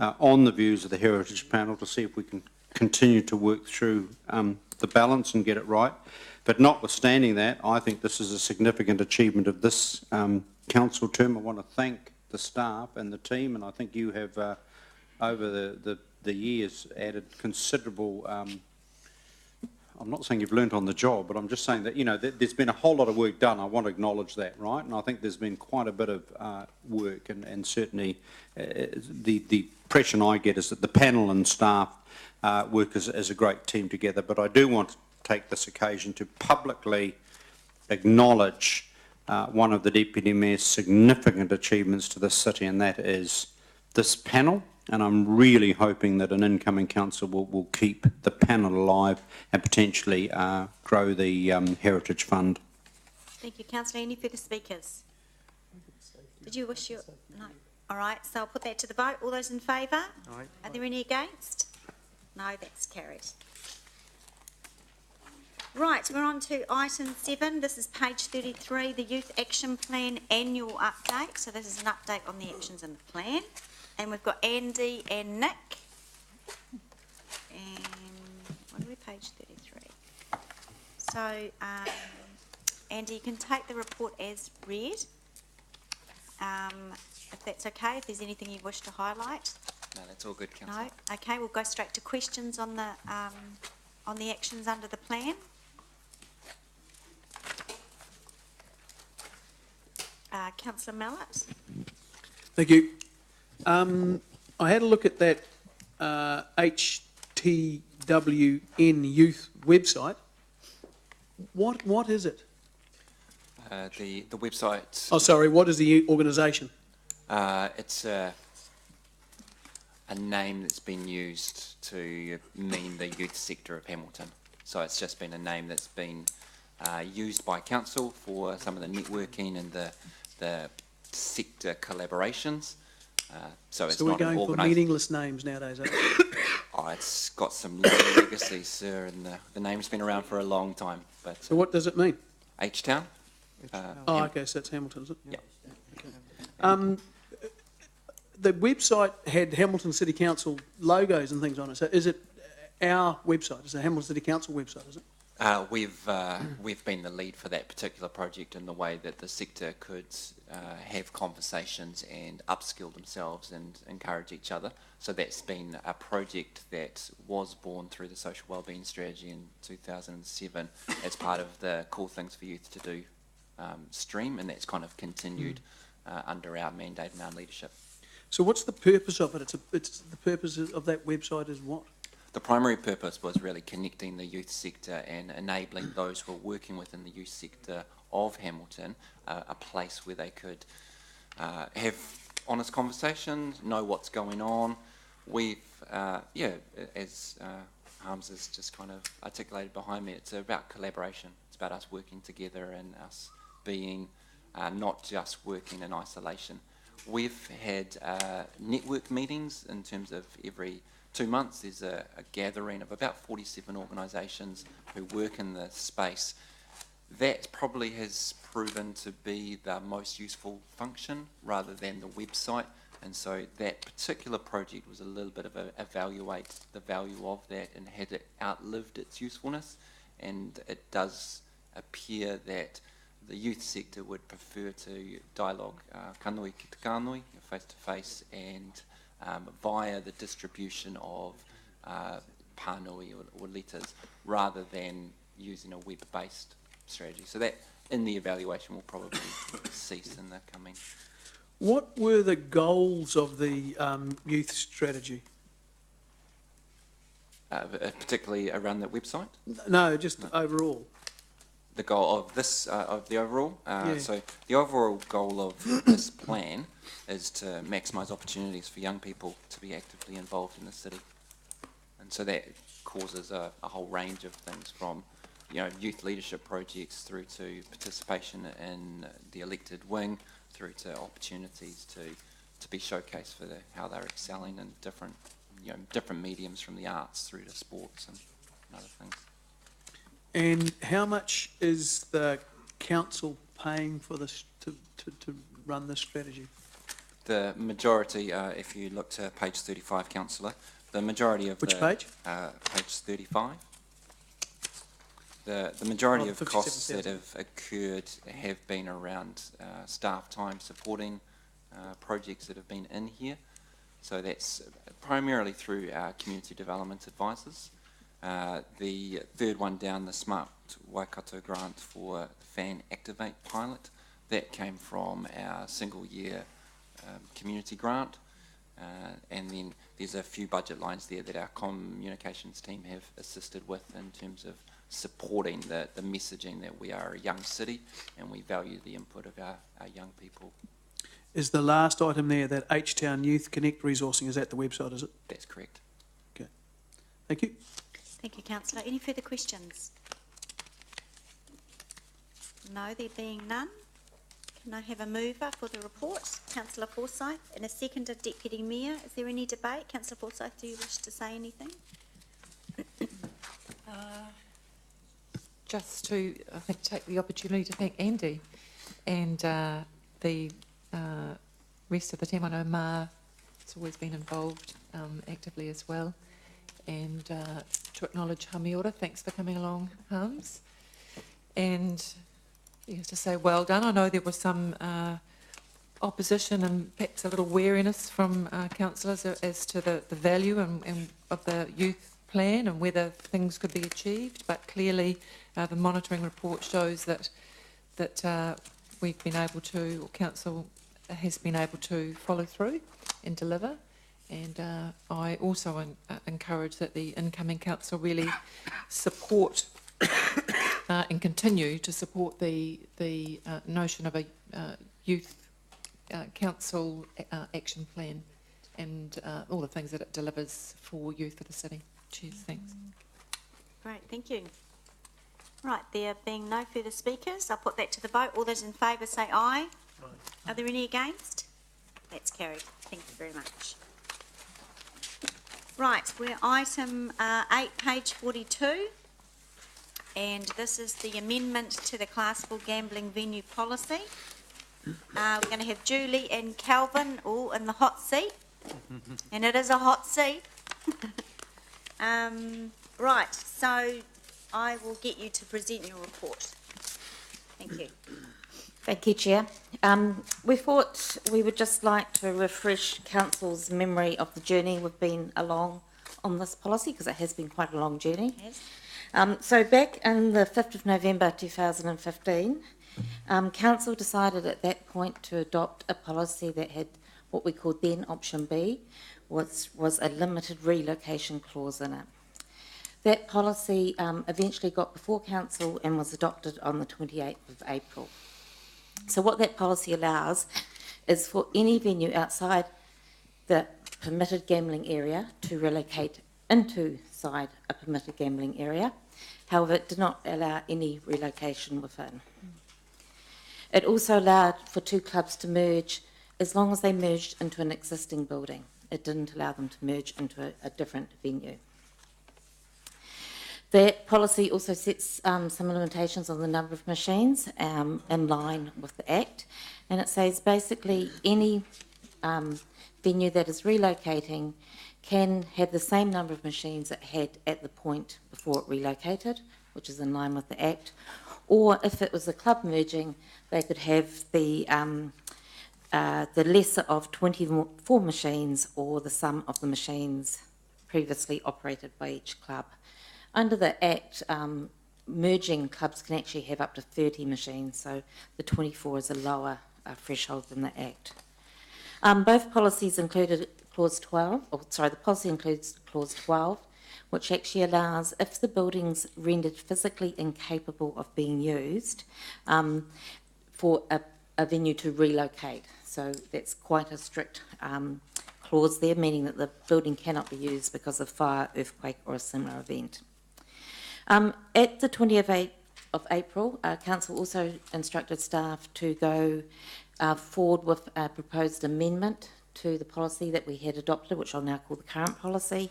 on the views of the Heritage Panel to see if we can continue to work through the balance and get it right. But notwithstanding that, I think this is a significant achievement of this council term. I want to thank the staff and the team, and I think you have, over the the years added considerable, I'm not saying you've learnt on the job, but I'm just saying that, you know, there's been a whole lot of work done. I want to acknowledge that, right? And I think there's been quite a bit of work, and certainly the impression I get is that the panel and staff work as a great team together. But I do want to take this occasion to publicly acknowledge one of the Deputy Mayor's significant achievements to this city, and that is this panel. And I'm really hoping that an incoming council will keep the panel alive and potentially grow the Heritage Fund. Thank you, Councillor. Any further speakers? Did you wish your... No. All right, so I'll put that to the vote. All those in favour? Are there any against? No, that's carried. Right, we're on to item 7. This is page 33, the Youth Action Plan Annual Update. So this is an update on the actions in the plan. And we've got Andy and Nick. And what are we, page 33? So, Andy, you can take the report as read. If that's okay, if there's anything you wish to highlight. No, that's all good, Councillor. No? Okay, we'll go straight to questions on the actions under the plan. Councillor Mallett. Thank you. I had a look at that HTWN Youth website. What is it? The website. Oh, sorry. What is the organisation? It's a name that's been used to mean the youth sector of Hamilton. So it's just been a name that's been used by council for some of the networking and the sector collaborations. So we're going for meaningless names nowadays, aren't we? Oh, it's got some legacy, sir, and the name's been around for a long time. But so what does it mean? H-Town. Oh, okay, so that's Hamilton, is it? Yeah. Okay. The website had Hamilton City Council logos and things on it. So is it our website? Is it Hamilton City Council website, is it? We've been the lead for that particular project in the way that the sector could have conversations and upskill themselves and encourage each other. So that's been a project that was born through the social wellbeing strategy in 2007 as part of the Cool Things for Youth to Do stream, and that's kind of continued under our mandate and our leadership. So what's the purpose of it? It's the purpose of that website is what? The primary purpose was really connecting the youth sector and enabling those who are working within the youth sector of Hamilton a place where they could have honest conversations, know what's going on. We've, as Harms has just kind of articulated behind me, it's about collaboration. It's about us working together and us being not just working in isolation. We've had network meetings in terms of every 2 months. There's a gathering of about 47 organisations who work in the space. That probably has proven to be the most useful function rather than the website, and so that particular project was a little bit of a evaluate the value of that and had it outlived its usefulness, and it does appear that the youth sector would prefer to dialogue kanui ki te kanui, face-to-face, and via the distribution of pānui or letters rather than using a web-based strategy. So that in the evaluation will probably cease in the coming. What were the goals of the youth strategy? Particularly around that website? No, just overall. The goal of this, of the overall? So the overall goal of this plan is to maximise opportunities for young people to be actively involved in the city. And so that causes a whole range of things from, you know, youth leadership projects through to participation in the elected wing, through to opportunities to be showcased for how they're excelling in different, you know, different mediums from the arts through to sports and other things. And how much is the council paying for this to run this strategy? The majority, if you look to page 35, Councillor, the majority of Which page? Page 35. The majority of costs that have occurred have been around staff time supporting projects that have been in here. So that's primarily through our community development advisors. The third one down, the Smart Waikato grant for Fan Activate pilot, that came from our single year community grant. And then there's a few budget lines there that our communications team have assisted with in terms of supporting the messaging that we are a young city and we value the input of our young people. Is the last item there that H-Town Youth Connect resourcing, is that the website, is it? That's correct. Okay. Thank you. Thank you, councillor. Any further questions? No, there being none. Can I have a mover for the report? Councillor Forsyth, and a seconder, Deputy Mayor. Is there any debate? Councillor Forsyth, do you wish to say anything? Just to, I think, take the opportunity to thank Andy and the rest of the team. I know Ma has always been involved actively as well. And to acknowledge Hamiora, thanks for coming along, Hams. And to say well done. I know there was some opposition and perhaps a little wariness from councillors as to the value and of the youth plan and whether things could be achieved, but clearly the monitoring report shows that we've been able to, or council has been able to follow through and deliver. And I also encourage that the incoming council really support and continue to support the notion of a youth council action plan and all the things that it delivers for youth of the city. Cheers, thanks. Great, thank you. Right, there being no further speakers, I'll put that to the vote. All those in favour say aye. Aye. Are there any against? That's carried. Thank you very much. Right, we're item 8, page 42. And this is the amendment to the classical gambling venue policy. We're going to have Julie and Calvin all in the hot seat. And it is a hot seat. Right, so I will get you to present your report. Thank you. Thank you, Chair. We thought we would just like to refresh Council's memory of the journey we've been along on this policy, because it has been quite a long journey. Yes. So back in the 5th of November 2015, Council decided at that point to adopt a policy that had what we called then option B, was a limited relocation clause in it. That policy eventually got before Council and was adopted on the 28th of April. So what that policy allows is for any venue outside the permitted gambling area to relocate inside a permitted gambling area. However, it did not allow any relocation within. It also allowed for two clubs to merge as long as they merged into an existing building. It didn't allow them to merge into a different venue. That policy also sets some limitations on the number of machines in line with the Act, and it says basically any venue that is relocating can have the same number of machines it had at the point before it relocated, which is in line with the Act, or if it was a club merging, they could have the lesser of 24 machines or the sum of the machines previously operated by each club. Under the Act, merging clubs can actually have up to 30 machines, so the 24 is a lower threshold than the Act. Both policies included Clause 12, the policy includes Clause 12, which actually allows, if the building's rendered physically incapable of being used, for a venue to relocate. So that's quite a strict clause there, meaning that the building cannot be used because of fire, earthquake or a similar event. At the 20th of April, Council also instructed staff to go forward with a proposed amendment to the policy that we had adopted, which I'll now call the current policy.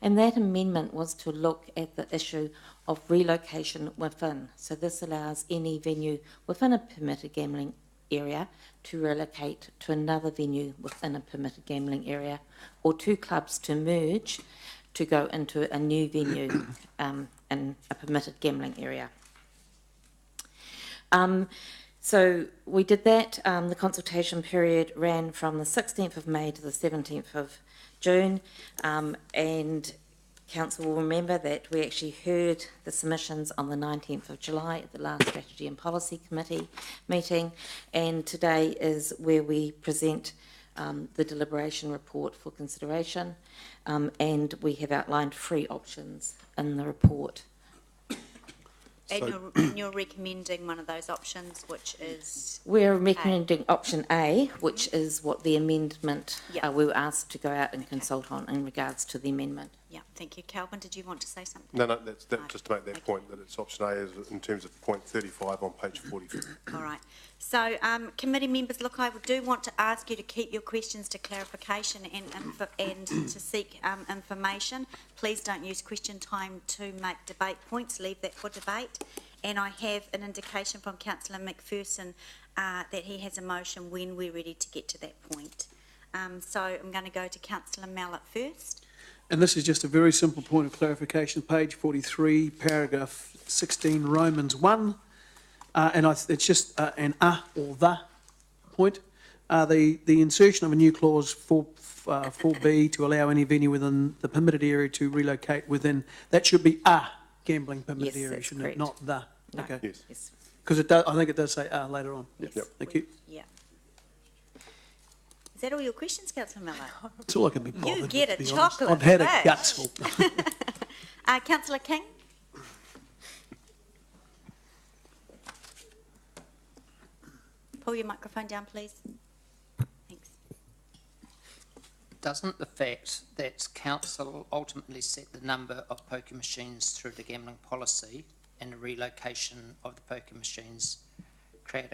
And that amendment was to look at the issue of relocation within. So this allows any venue within a permitted gambling area to relocate to another venue within a permitted gambling area, or two clubs to merge to go into a new venue in a permitted gambling area. So we did that. The consultation period ran from the 16th of May to the 17th of June, and Council will remember that we actually heard the submissions on the 19th of July at the last Strategy and Policy Committee meeting, and today is where we present the deliberation report for consideration, and we have outlined 3 options in the report. And you're recommending one of those options, which is? We're recommending option A, which is what the amendment, Yeah. we were asked to go out and consult on in regards to the amendment. Yeah, thank you. Calvin, did you want to say something? No, that's just to make that point, that it's option A is in terms of point 35 on page 44. All right. So, committee members, look, I do want to ask you to keep your questions to clarification and to seek information. Please don't use question time to make debate points. Leave that for debate. And I have an indication from Councillor McPherson that he has a motion when we're ready to get to that point. So I'm going to go to Councillor Mallett first. And this is just a very simple point of clarification, page 43, paragraph 16, Romans 1. It's just an or the point. The insertion of a new clause 4B to allow any venue within the permitted area to relocate within, that should be a gambling permitted area, shouldn't it? Not the. No. Okay. Yes. Because it does, I think it does say later on. Yep. Thank you. Yeah. Is that all your questions, Councillor Miller? That's all I can be bothered You get with, a to be honest. chocolate. I've had today. a gutsful. Councillor King? Pull your microphone down, please. Thanks. Doesn't the fact that council ultimately set the number of poker machines through the gambling policy and the relocation of the poker machines create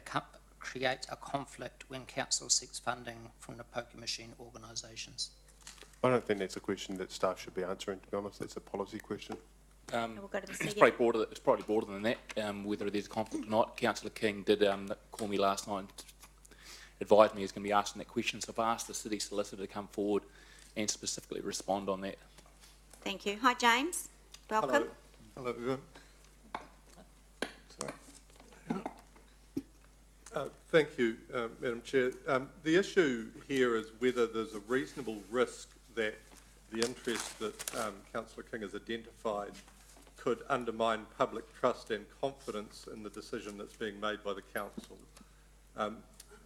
a conflict when council seeks funding from the poker machine organisations? I don't think that's a question that staff should be answering, to be honest. That's a policy question. We'll go to the It's probably broader than that, whether there's conflict or not. Councillor King did call me last night and advised me he's going to be asking that question, so I've asked the city solicitor to come forward and specifically respond on that. Thank you. Hi, James. Welcome. Hello, everyone. Thank you, Madam Chair. The issue here is whether there's a reasonable risk that the interest that Councillor King has identified could undermine public trust and confidence in the decision that's being made by the council.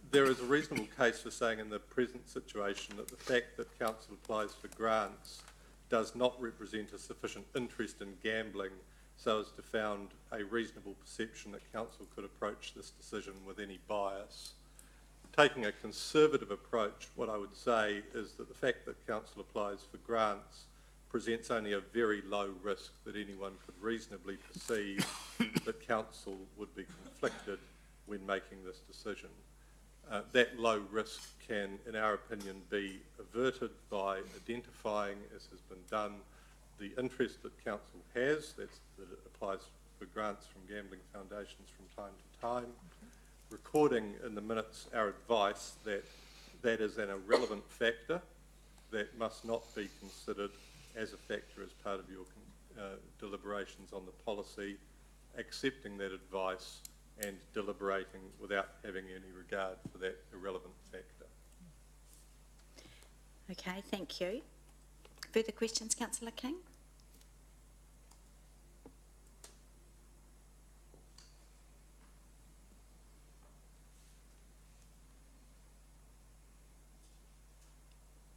There is a reasonable case for saying in the present situation that the fact that council applies for grants does not represent a sufficient interest in gambling so as to found a reasonable perception that council could approach this decision with any bias. Taking a conservative approach, what I would say is that the fact that council applies for grants presents only a very low risk that anyone could reasonably perceive that council would be conflicted when making this decision. That low risk can, in our opinion, be averted by identifying, as has been done, the interest that council has, that it applies for grants from gambling foundations from time to time, recording in the minutes our advice that that is an irrelevant factor that must not be considered as a factor as part of your deliberations on the policy, accepting that advice and deliberating without having any regard for that irrelevant factor. Okay, thank you. Further questions, Councillor King?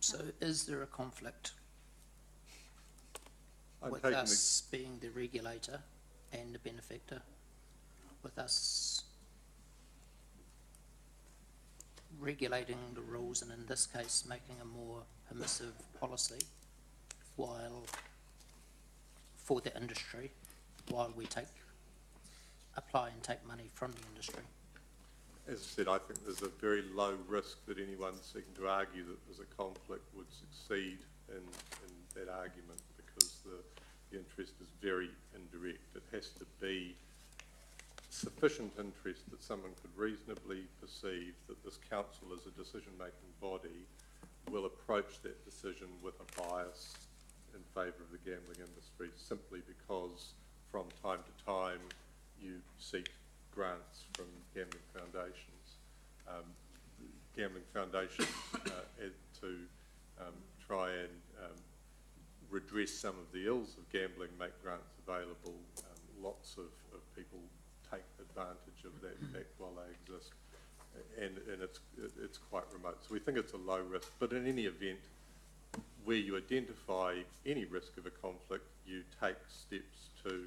So is there a conflict I'm with taking us being the regulator and the benefactor, with us regulating the rules and in this case making a more permissive policy while for the industry while we apply and take money from the industry? As I said, I think there's a very low risk that anyone seeking to argue that there's a conflict would succeed in that argument, because the interest is very indirect. It has to be sufficient interest that someone could reasonably perceive that this council as a decision-making body will approach that decision with a bias in favour of the gambling industry, simply because from time to time you seek grants from gambling foundations. Gambling foundations to try and redress some of the ills of gambling, make grants available. Lots of people take advantage of that fact while they exist, and it's quite remote. So we think it's a low risk, but in any event, where you identify any risk of a conflict, you take steps to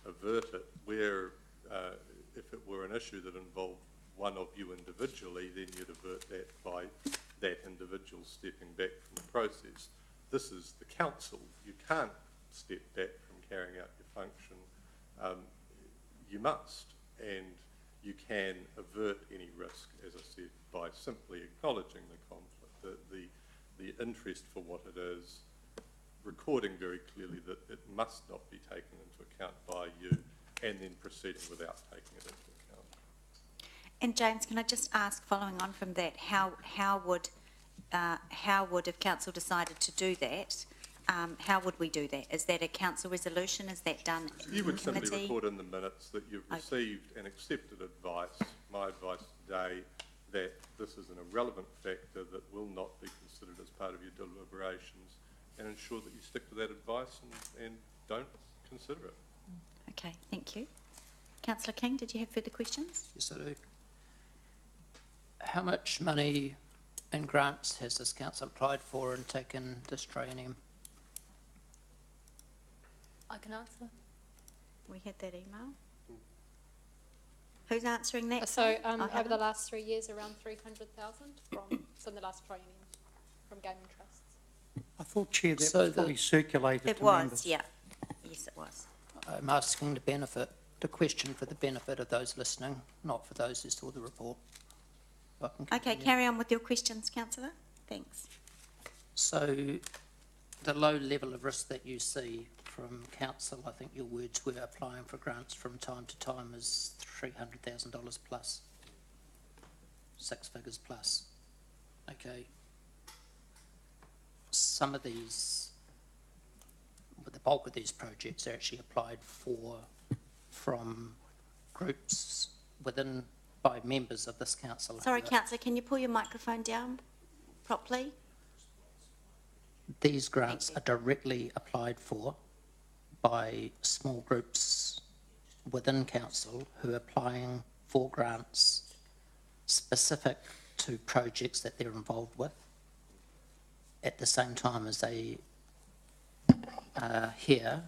avert it. Where if it were an issue that involved one of you individually, then you'd avert that by that individual stepping back from the process. This is the council. You can't step back from carrying out your function. You must, and you can avert any risk, as I said, by simply acknowledging the conflict, the interest for what it is, recording very clearly that it must not be taken into account by you, and then proceeding without taking it into account. And James, can I just ask, following on from that, how would, if council decided to do that, how would we do that? Is that a council resolution? Is that done in You would committee? simply record in the minutes that you've received and accepted advice, my advice today, that this is an irrelevant factor that will not be considered as part of your deliberations, and ensure that you stick to that advice and don't consider it. Okay, thank you. Councillor King, did you have further questions? Yes, I do. How much money in grants has this council applied for and taken this training? I can answer. We had that email. Who's answering that? So I over haven't. the last 3 years, around 300,000 from the last training from gaming trusts. I thought, Chair, that So was probably the- circulated It to was, members. yeah. Yes, it was. I'm asking the question for the benefit of those listening, not for those who saw the report. If I can Okay, continue. carry on with your questions, councillor. Thanks. So the low level of risk that you see from council, I think your words were applying for grants from time to time, is $300,000 plus, 6 figures plus. Okay. Some of these, the bulk of these projects are actually applied for from groups within, by members of this council. Sorry, councillor, can you pull your microphone down properly? These grants are directly applied for by small groups within council who are applying for grants specific to projects that they're involved with, at the same time as they are here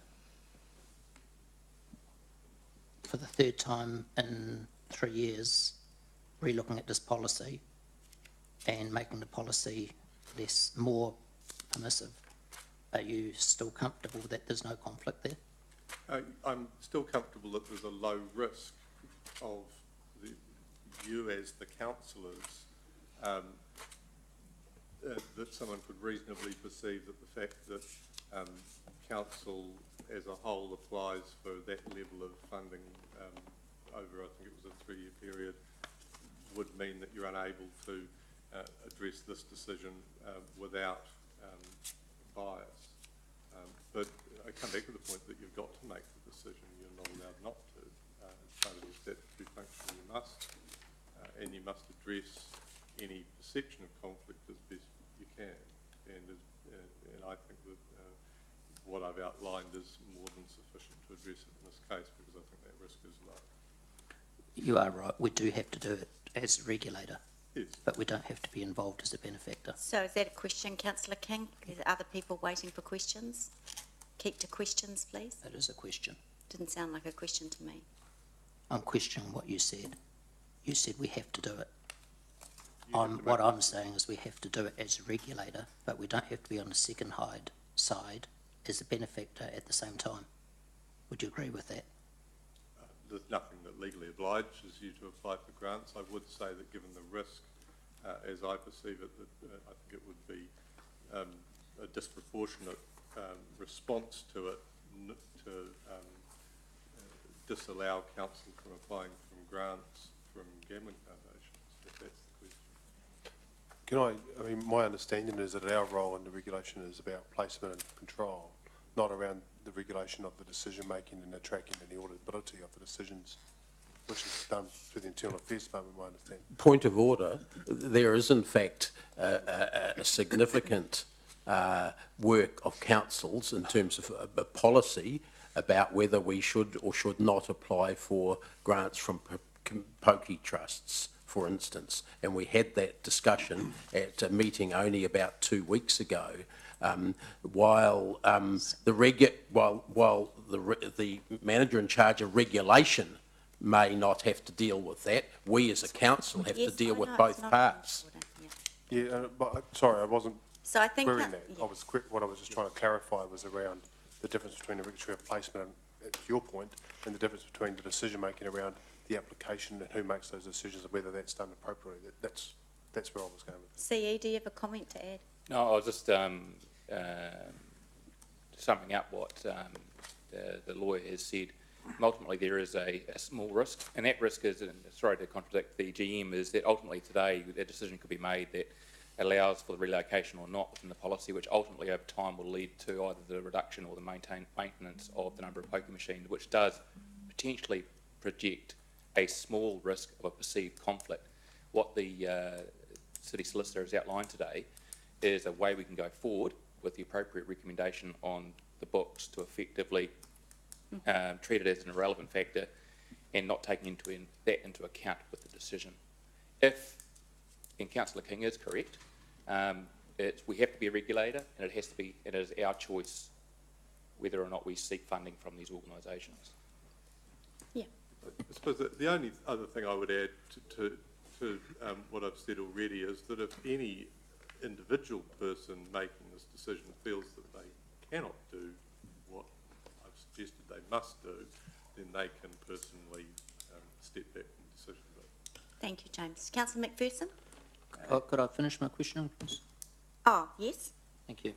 for the third time in 3 years, re-looking at this policy and making the policy more permissive. Are you still comfortable that there's no conflict there? I'm still comfortable that there's a low risk of you as the councillors, that someone could reasonably perceive that the fact that council as a whole applies for that level of funding over, I think it was a 3-year period, would mean that you're unable to address this decision without bias. But I come back to the point that you've got to make the decision. You're not allowed not to. As part of your statutory function, you must, and you must address any perception of conflict as best you can. And I think that what I've outlined is more than sufficient to address it in this case, because I think that risk is low. You are right, we do have to do it as a regulator. Yes. But we don't have to be involved as a benefactor. So is that a question, councillor King? Is there other people waiting for questions? Keep to questions, please. That is a question. Didn't sound like a question to me. I'm questioning what you said. You said we have to do it. What I'm saying is we have to do it as a regulator, but we don't have to be on the second side as a benefactor at the same time. Would you agree with that? There's nothing that legally obliges you to apply for grants. I would say that given the risk, as I perceive it, that I think it would be a disproportionate response to it to disallow council from applying from grants from gambling foundations, if that's the question. I mean, my understanding is that our role in the regulation is about placement and control, not around the regulation of the decision-making and the tracking and the auditability of the decisions which is done through the Internal Affairs Department, my understanding. Point of order, there is in fact a significant work of councils in terms of a policy about whether we should or should not apply for grants from pokey trusts, for instance. And we had that discussion at a meeting only about 2 weeks ago. While the manager in charge of regulation may not have to deal with that, we as a council have to deal with both parts. Yeah, but sorry, I wasn't So I think querying that. What I was just trying to clarify was around the difference between a regulatory placement, and, to your point, and the difference between the decision making around the application and who makes those decisions and whether that's done appropriately. That's where I was going with it. CE, do you have a comment to add? No, I was just summing up what the lawyer has said. Ultimately, there is a small risk, and that risk is, and sorry to contradict the GM, is that ultimately today a decision could be made that allows for the relocation or not within the policy, which ultimately over time will lead to either the reduction or the maintenance of the number of poker machines, which does potentially project a small risk of a perceived conflict. What the City Solicitor has outlined today is a way we can go forward with the appropriate recommendation on the books to effectively treat it as an irrelevant factor and not taking that into account with the decision. If, and Councillor King is correct, we have to be a regulator, and it is our choice whether or not we seek funding from these organisations. Yeah. I suppose the only other thing I would add to what I've said already is that if any individual person making this decision feels that they cannot do what I've suggested they must do, then they can personally step back from the decision. Thank you, James. Councillor McPherson? Could I finish my question, please? Oh, yes. Thank you.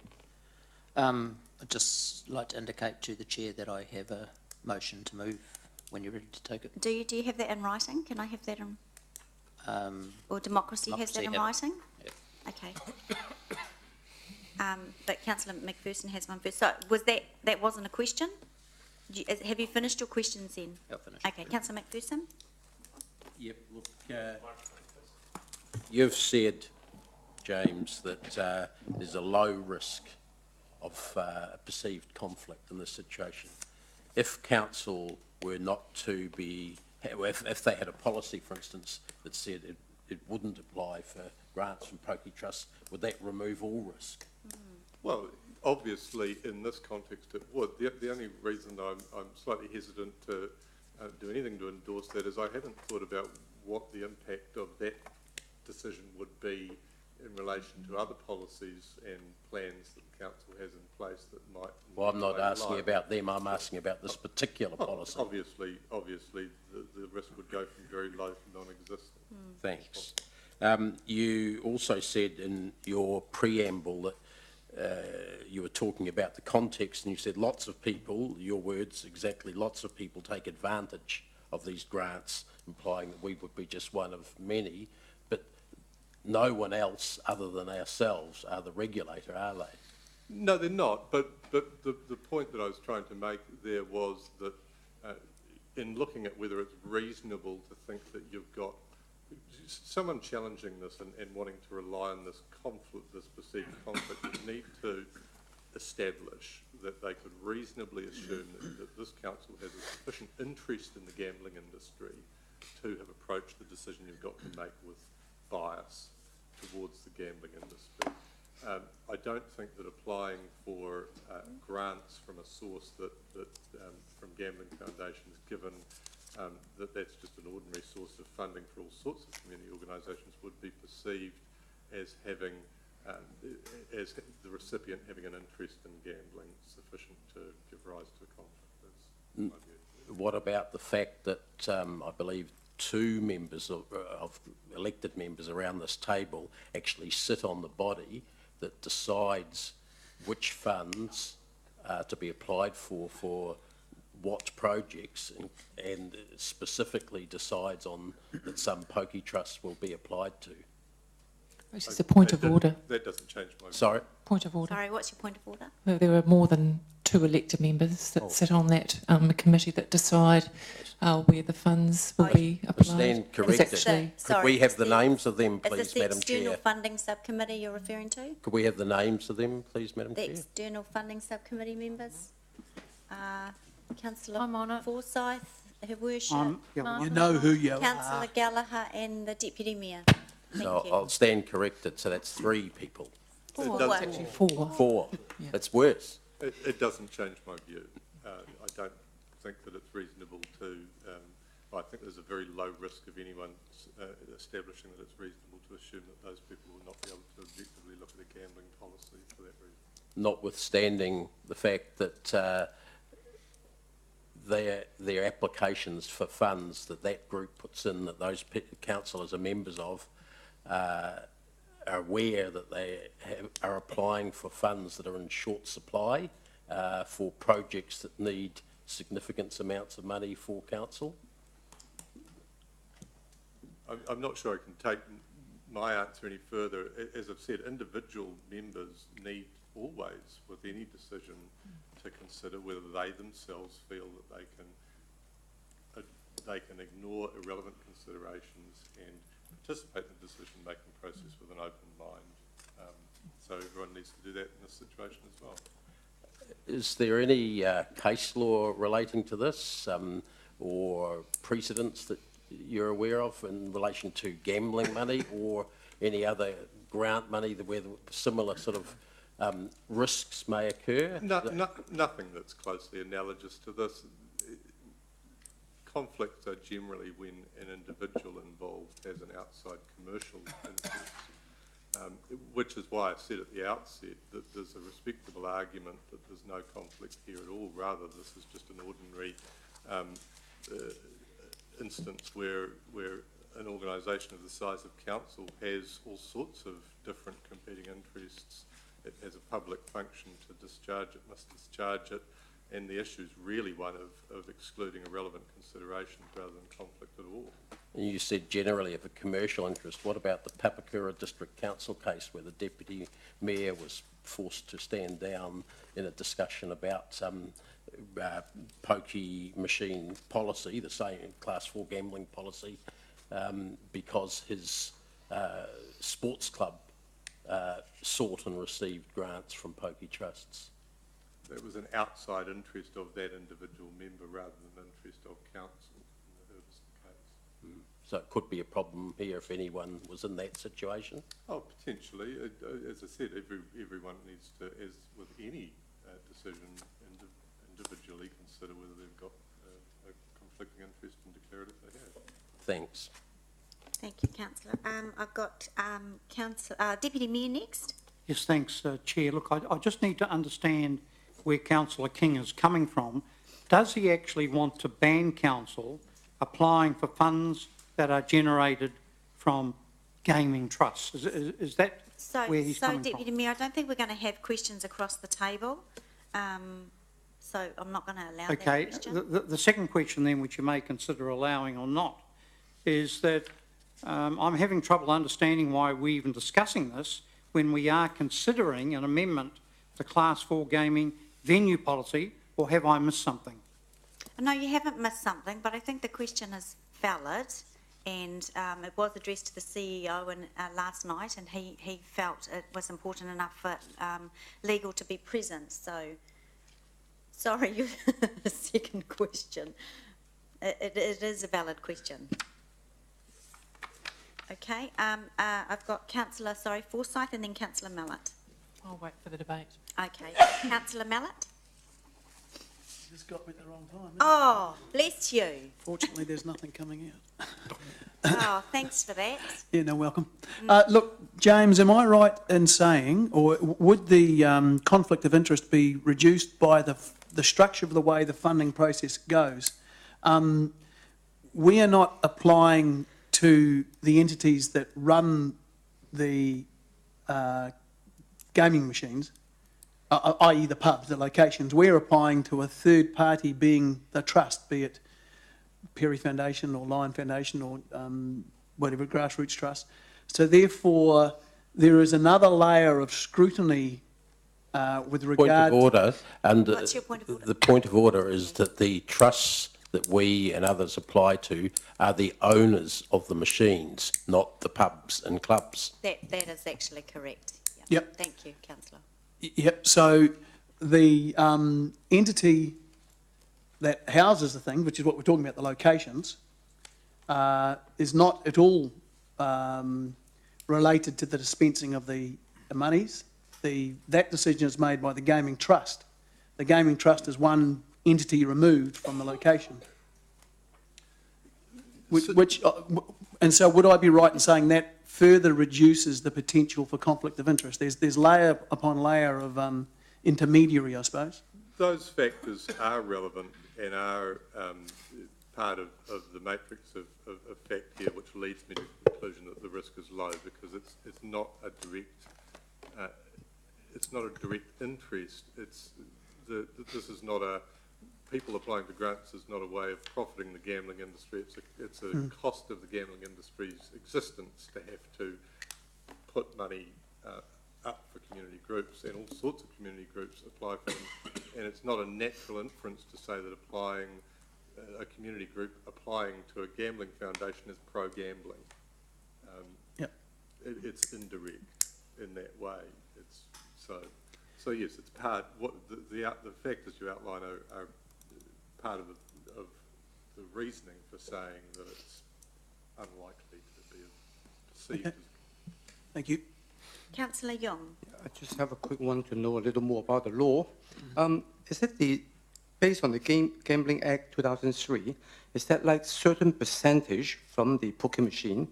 I'd just like to indicate to the Chair that I have a motion to move when you're ready to take it. Do you have that in writing? Can I have that in? Or Democracy has that in writing? Yep. Okay. But Councillor McPherson has one first. So was that wasn't a question? Have you finished your questions then? I've finished. Okay, Councillor McPherson? Yep, look, you've said, James, that there's a low risk of perceived conflict in this situation. If council were not to be, if they had a policy, for instance, that said it wouldn't apply for grants from pokey trusts, would that remove all risk? Well, obviously, in this context, it would. The only reason I'm slightly hesitant to do anything to endorse that is I haven't thought about what the impact of that decision would be in relation to other policies and plans that the council has in place that might... Well, I'm not asking about them, I'm asking about this particular policy. Obviously, the risk would go from very low to non-existent. Thanks. You also said in your preamble that you were talking about the context, and you said lots of people, your words exactly, lots of people take advantage of these grants, implying that we would be just one of many, but no one else other than ourselves are the regulator, are they? No, they're not, but the point that I was trying to make there was that in looking at whether it's reasonable to think that you've got someone challenging this and wanting to rely on this conflict, this perceived conflict, would need to establish that they could reasonably assume that this council has a sufficient interest in the gambling industry to have approached the decision you've got to make with bias towards the gambling industry. I don't think that applying for grants from a source that from gambling foundations, given that that's just an ordinary source of funding for all sorts of community organisations, would be perceived as having, as the recipient having an interest in gambling sufficient to give rise to a conflict. What about the fact that I believe 2 members of elected members around this table actually sit on the body that decides which funds are to be applied for what projects, and specifically decides on that some pokey trusts will be applied to? This is a point of order. That doesn't change my... Sorry? Point of order. Sorry, what's your point of order? There are more than two elected members that sit on that committee that decide where the funds will be applied. Stand corrected. Could we have the names of them, please, Madam Is this the External Chair? Funding Subcommittee you're referring to? Could we have the names of them, please, Madam The Chair? External Funding Subcommittee members? Councillor Forsyth, Her Worship. You know who you are. Councillor Gallagher and the Deputy Mayor. So Thank you. I'll stand corrected, so that's 3 people. Four. Actually 4. 4. That's worse. It doesn't change my view. I don't think that it's reasonable to, I think there's a very low risk of anyone establishing that it's reasonable to assume that those people will not be able to objectively look at a gambling policy for that reason. Notwithstanding the fact that their applications for funds that group puts in, that those councillors are members of, are aware that they are applying for funds that are in short supply for projects that need significant amounts of money for council? I'm not sure I can take my answer any further. As I've said, individual members need always, with any decision, to consider whether they themselves feel that they can ignore irrelevant considerations and participate in the decision-making process with an open mind. So everyone needs to do that in this situation as well. Is there any case law relating to this or precedents that you're aware of in relation to gambling money or any other grant money where similar sort of risks may occur? Nothing that's closely analogous to this. Conflicts are generally when an individual involved has an outside commercial interest, which is why I said at the outset that there's a respectable argument that there's no conflict here at all. Rather, this is just an ordinary instance where an organisation of the size of council has all sorts of different competing interests. It has a public function to discharge it, must discharge it, and the issue is really one of excluding irrelevant considerations rather than conflict at all. And you said generally of a commercial interest. What about the Papakura District Council case where the Deputy Mayor was forced to stand down in a discussion about pokey machine policy, the same Class 4 gambling policy, because his sports club sought and received grants from pokey trusts? There was an outside interest of that individual member rather than an interest of council in the Herbison case. So it could be a problem here if anyone was in that situation? Oh, potentially. As I said, everyone needs to, as with any decision, individually consider whether they've got a conflicting interest and declare it if they have. Thanks. Thank you, Councillor. I've got Deputy Mayor next. Yes, thanks, Chair. Look, I just need to understand where Councillor King is coming from. Does he actually want to ban council applying for funds that are generated from gaming trusts? Is that where he's coming Deputy from? Mayor, I don't think we're going to have questions across the table. So I'm not going to allow that question. The second question then, which you may consider allowing or not, is that I'm having trouble understanding why we're even discussing this when we are considering an amendment to Class 4 gaming venue policy, or have I missed something? No, you haven't missed something, but I think the question is valid, and it was addressed to the CEO last night, and he felt it was important enough for legal to be present. So, sorry, the second question. It is a valid question. Okay, I've got Councillor, Forsyth, and then Councillor Mallett. I'll wait for the debate. Okay, Councillor Mallett. You just got me at the wrong time. Oh, bless you. Fortunately, there's nothing coming out. Oh, thanks for that. Yeah, no, welcome. Look, James, am I right in saying, or would the conflict of interest be reduced by the structure of the way the funding process goes? We are not applying to the entities that run the gaming machines, i.e. the pubs, the locations. We're applying to a third party being the trust, be it Perry Foundation or Lion Foundation or whatever, Grassroots Trust. So therefore, there is another layer of scrutiny with Point regard... of order, and What's your point of order? the point of order is that the trusts that we and others apply to are the owners of the machines, not the pubs and clubs. That is actually correct. Yep. Thank you, councillor. Yep, so the entity that houses the thing, which is what we're talking about, the locations, is not at all related to the dispensing of the monies. That decision is made by the Gaming Trust. The Gaming Trust is one entity removed from the location. And so would I be right in saying that further reduces the potential for conflict of interest? There's layer upon layer of intermediary, I suppose. Those factors are relevant and are part of the matrix of fact here, which leads me to the conclusion that the risk is low, because it's not a direct interest. This is not a people applying for grants is not a way of profiting the gambling industry. It's a cost of the gambling industry's existence to have to put money up for community groups, and all sorts of community groups apply for them. And it's not a natural inference to say that applying a community group applying to a gambling foundation is pro-gambling. It's indirect in that way. So yes, it's part. What the factors you outline are part of the reasoning for saying that it's unlikely to be perceived. Okay. Thank you. Councillor Young. I just have a quick one to know a little more about the law. Is it based on the Gambling Act 2003, is that like certain percentage from the poker machine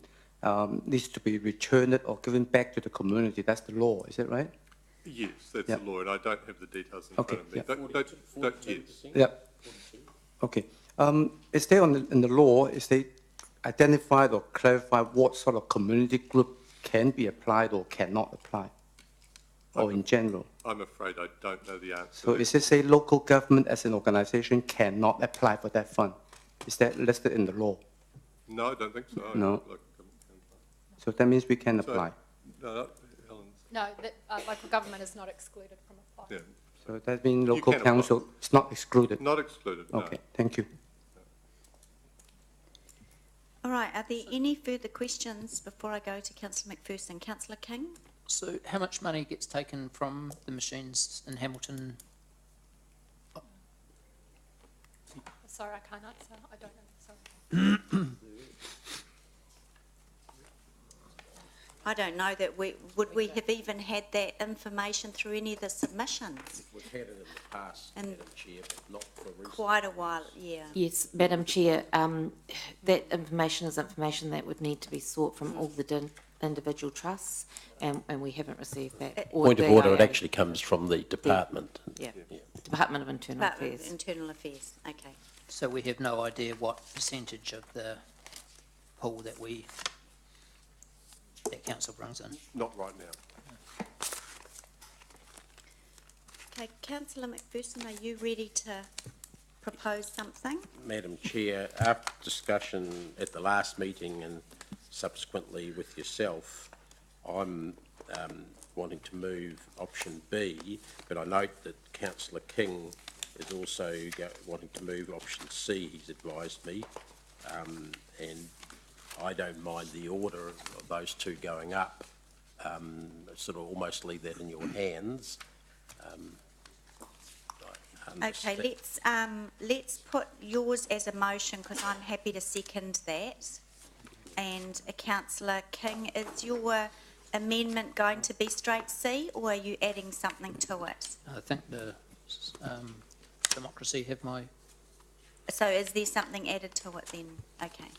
needs to be returned or given back to the community? That's the law, is that right? Yes, that's the law, and I don't have the details in front of me. Yes. Yep. Okay. Is there in the law, is they identified or clarified what sort of community group can be applied or cannot apply, or in general? I'm afraid I don't know the answer. So is it say local government as an organisation cannot apply for that fund? Is that listed in the law? No, I don't think so. No. So that means we can apply? No, no, local government is not excluded from applying. Yeah. So that means local council is not excluded? Not excluded, no. Okay, thank you. All right, are there any further questions before I go to Councillor McPherson? Councillor King? So how much money gets taken from the machines in Hamilton? Sorry, I can't answer. I don't know. Sorry. I don't know that would we have even had that information through any of the submissions? We've had it in the past, Madam Chair, but not for recent. Quite a while, yeah. Yes, Madam Chair, that information is information that would need to be sought from all the individual trusts, and we haven't received that. Point of order, it actually comes from the department. Department of Internal Affairs. Internal Affairs, okay. So we have no idea what percentage of the pool that council brings in? Not right now. Okay, Councillor McPherson, are you ready to propose something? Madam Chair, after discussion at the last meeting and subsequently with yourself, I'm wanting to move option B, but I note that Councillor King is also wanting to move option C, he's advised me, and I don't mind the order of those two going up. Sort of almost leave that in your hands. Okay, let's put yours as a motion, because I'm happy to second that. And Councillor King, is your amendment going to be straight C, or are you adding something to it? I think the democracy have my... So is there something added to it then? Okay.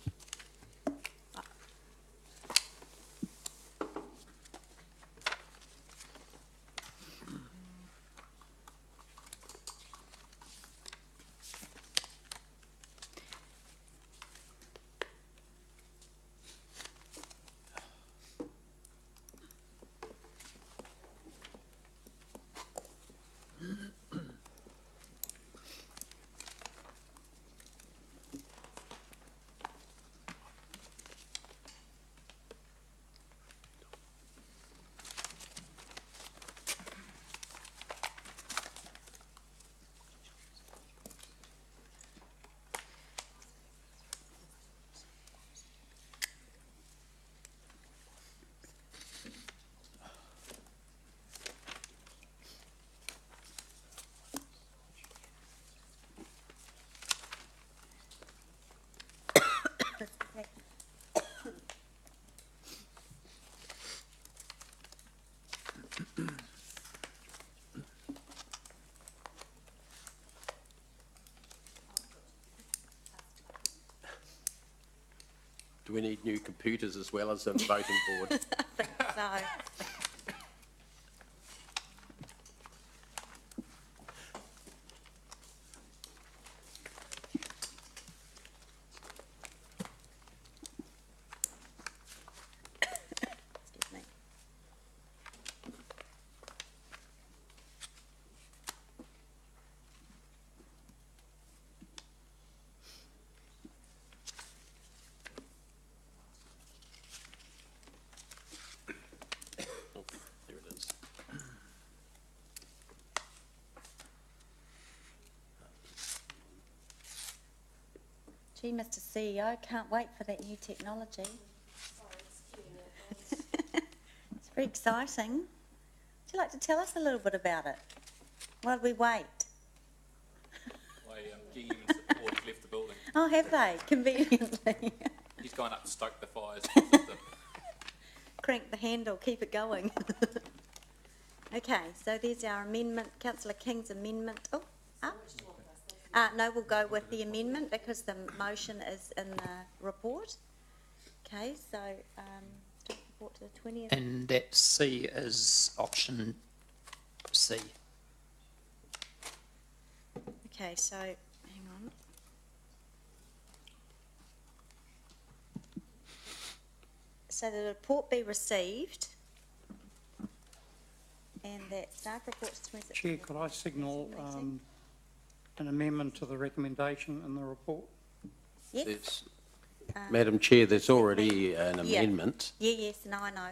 Do we need new computers as well as a voting board? I think so. Excuse me. Oh, there it is. Gee, Mr. CEO, can't wait for that new technology. It's very exciting. Would you like to tell us a little bit about it while we wait? GM's already left the building. Oh, have they? Conveniently. He's gone up to stoke the fires. Crank the handle, keep it going. Okay, so there's our amendment, Councillor King's amendment. Oh, up. No, we'll go with the amendment because the motion is in the report. Okay, so report to the 20th. And that C is option C. Okay, so hang on. So the report be received and that staff reports to 26th. Chair, could I signal an amendment to the recommendation in the report? Yes. There's, Madam Chair, there's already an Yeah. amendment. Yeah, yes, no, I know.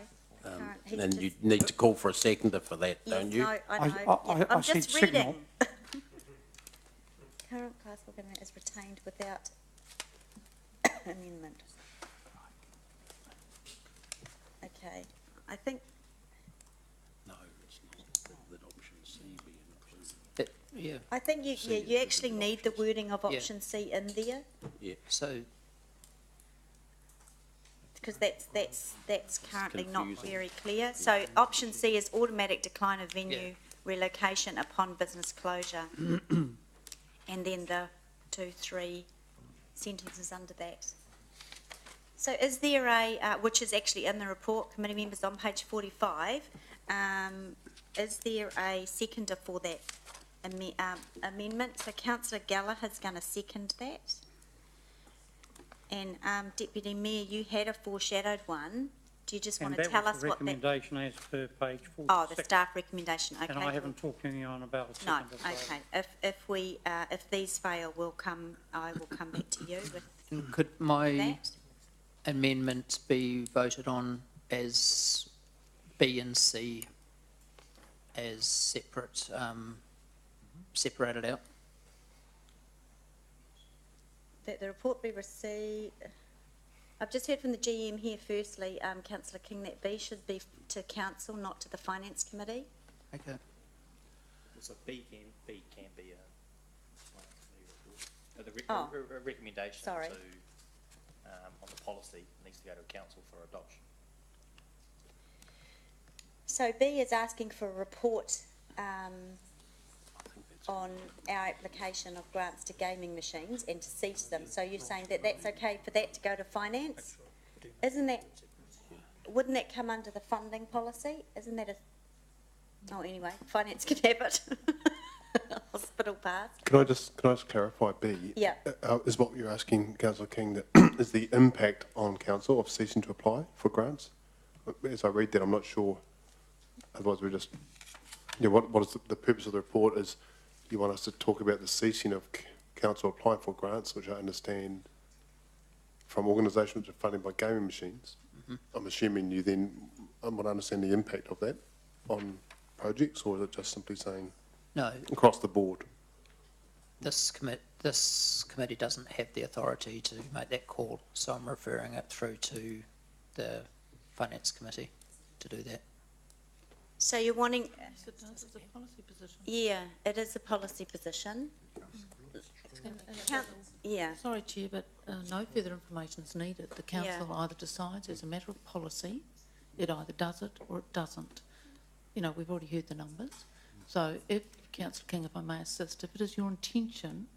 He's And just- you need to call for a seconder for that, Yes, don't you? no, I know. I I'm said just signal. reading. Current class government is retained without amendment. Okay, I think, No, it's not. That option C be included. Yeah, I think you actually need the wording of Yeah. option C in there, Yeah. so because that's currently not confusing. very clear. So option C is automatic decline of venue relocation upon business closure. And then the 2-3 sentences under that. So is there a, which is actually in the report, committee members on page 45, is there a seconder for that amendment? So Councillor Gallagher's going to second that. And Deputy Mayor, you had a foreshadowed one. Do you just want to tell us what that... And that was the recommendation as per page 46. Oh, the staff recommendation, okay. And I haven't talked to anyone about a No, seconder. okay. If these fail, I will come back to you with could my that. amendment be voted on as B and C as separate, separated out? That the report be received. I've just heard from the GM here firstly, Councillor King, that B should be to council, not to the finance committee. Okay. So B can be a Oh, recommendation sorry. to on the policy needs to go to council for adoption. So B is asking for a report on our application of grants to gaming machines and to cease them. So you're saying that that's okay for that to go to finance? Isn't that, wouldn't that come under the funding policy? Isn't that a, oh, anyway, finance can have it. Hospital pass. Can I just clarify B? Yeah. Is what you're asking, Councillor King, that is the impact on council of ceasing to apply for grants? As I read that, I'm not sure. Otherwise, we're just, yeah, what is the purpose of the report is you want us to talk about the ceasing of council applying for grants, which I understand from organisations which are funded by gaming machines. I'm assuming you then want to understand the impact of that on projects, or is it just simply saying No. across the board? This committee doesn't have the authority to make that call, so I'm referring it through to the finance committee to do that. So you're wanting, Yes, it does, it's a policy position. yeah, it is a policy position. Yeah. Sorry, Chair, but no further information is needed. The council either decides as a matter of policy, it either does it or it doesn't. You know, we've already heard the numbers. So if, Councillor King, if I may assist, if it is your intention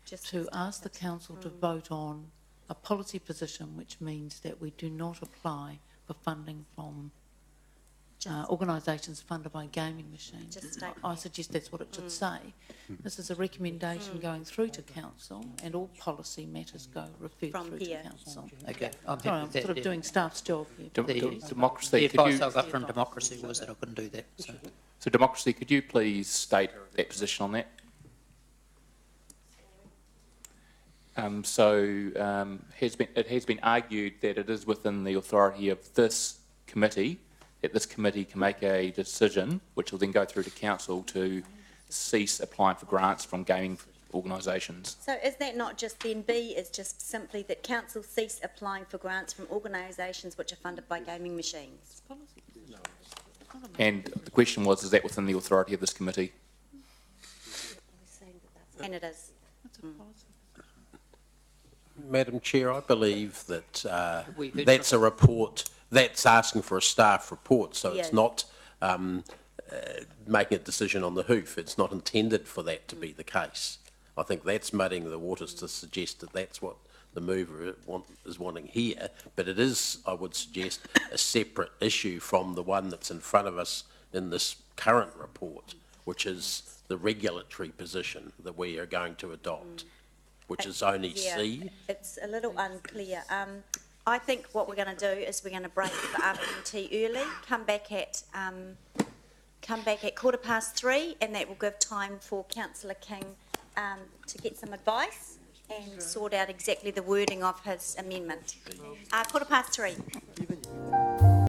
to ask the council to vote on a policy position, which means that we do not apply for funding from organisations funded by gaming machines. I suggest that's what it should say. This is a recommendation going through to council, and all policy matters go referred through to council. Okay, I'm Sorry, happy I'm with that. sort of doing staff's job here. Democracy, The could you... advice I got from Democracy was that I couldn't do that. So Democracy, could you please state that position on that? It has been argued that it is within the authority of this committee, that this committee can make a decision, which will then go through to council to cease applying for grants from gaming organisations. So is that not just then B is just simply that council cease applying for grants from organisations which are funded by gaming machines? And the question was, is that within the authority of this committee? And it is. Madam Chair, I believe that that's a report, that's asking for a staff report, so it's not making a decision on the hoof. It's not intended for that to be the case. I think that's muddying the waters to suggest that that's what the mover is wanting here, but it is, I would suggest, a separate issue from the one that's in front of us in this current report, which is the regulatory position that we are going to adopt, which is only C. It's a little unclear. I think what we're going to do is we're going to break for afternoon tea early, come back at 3:15, and that will give time for Councillor King to get some advice and sort out exactly the wording of his amendment. 3:15.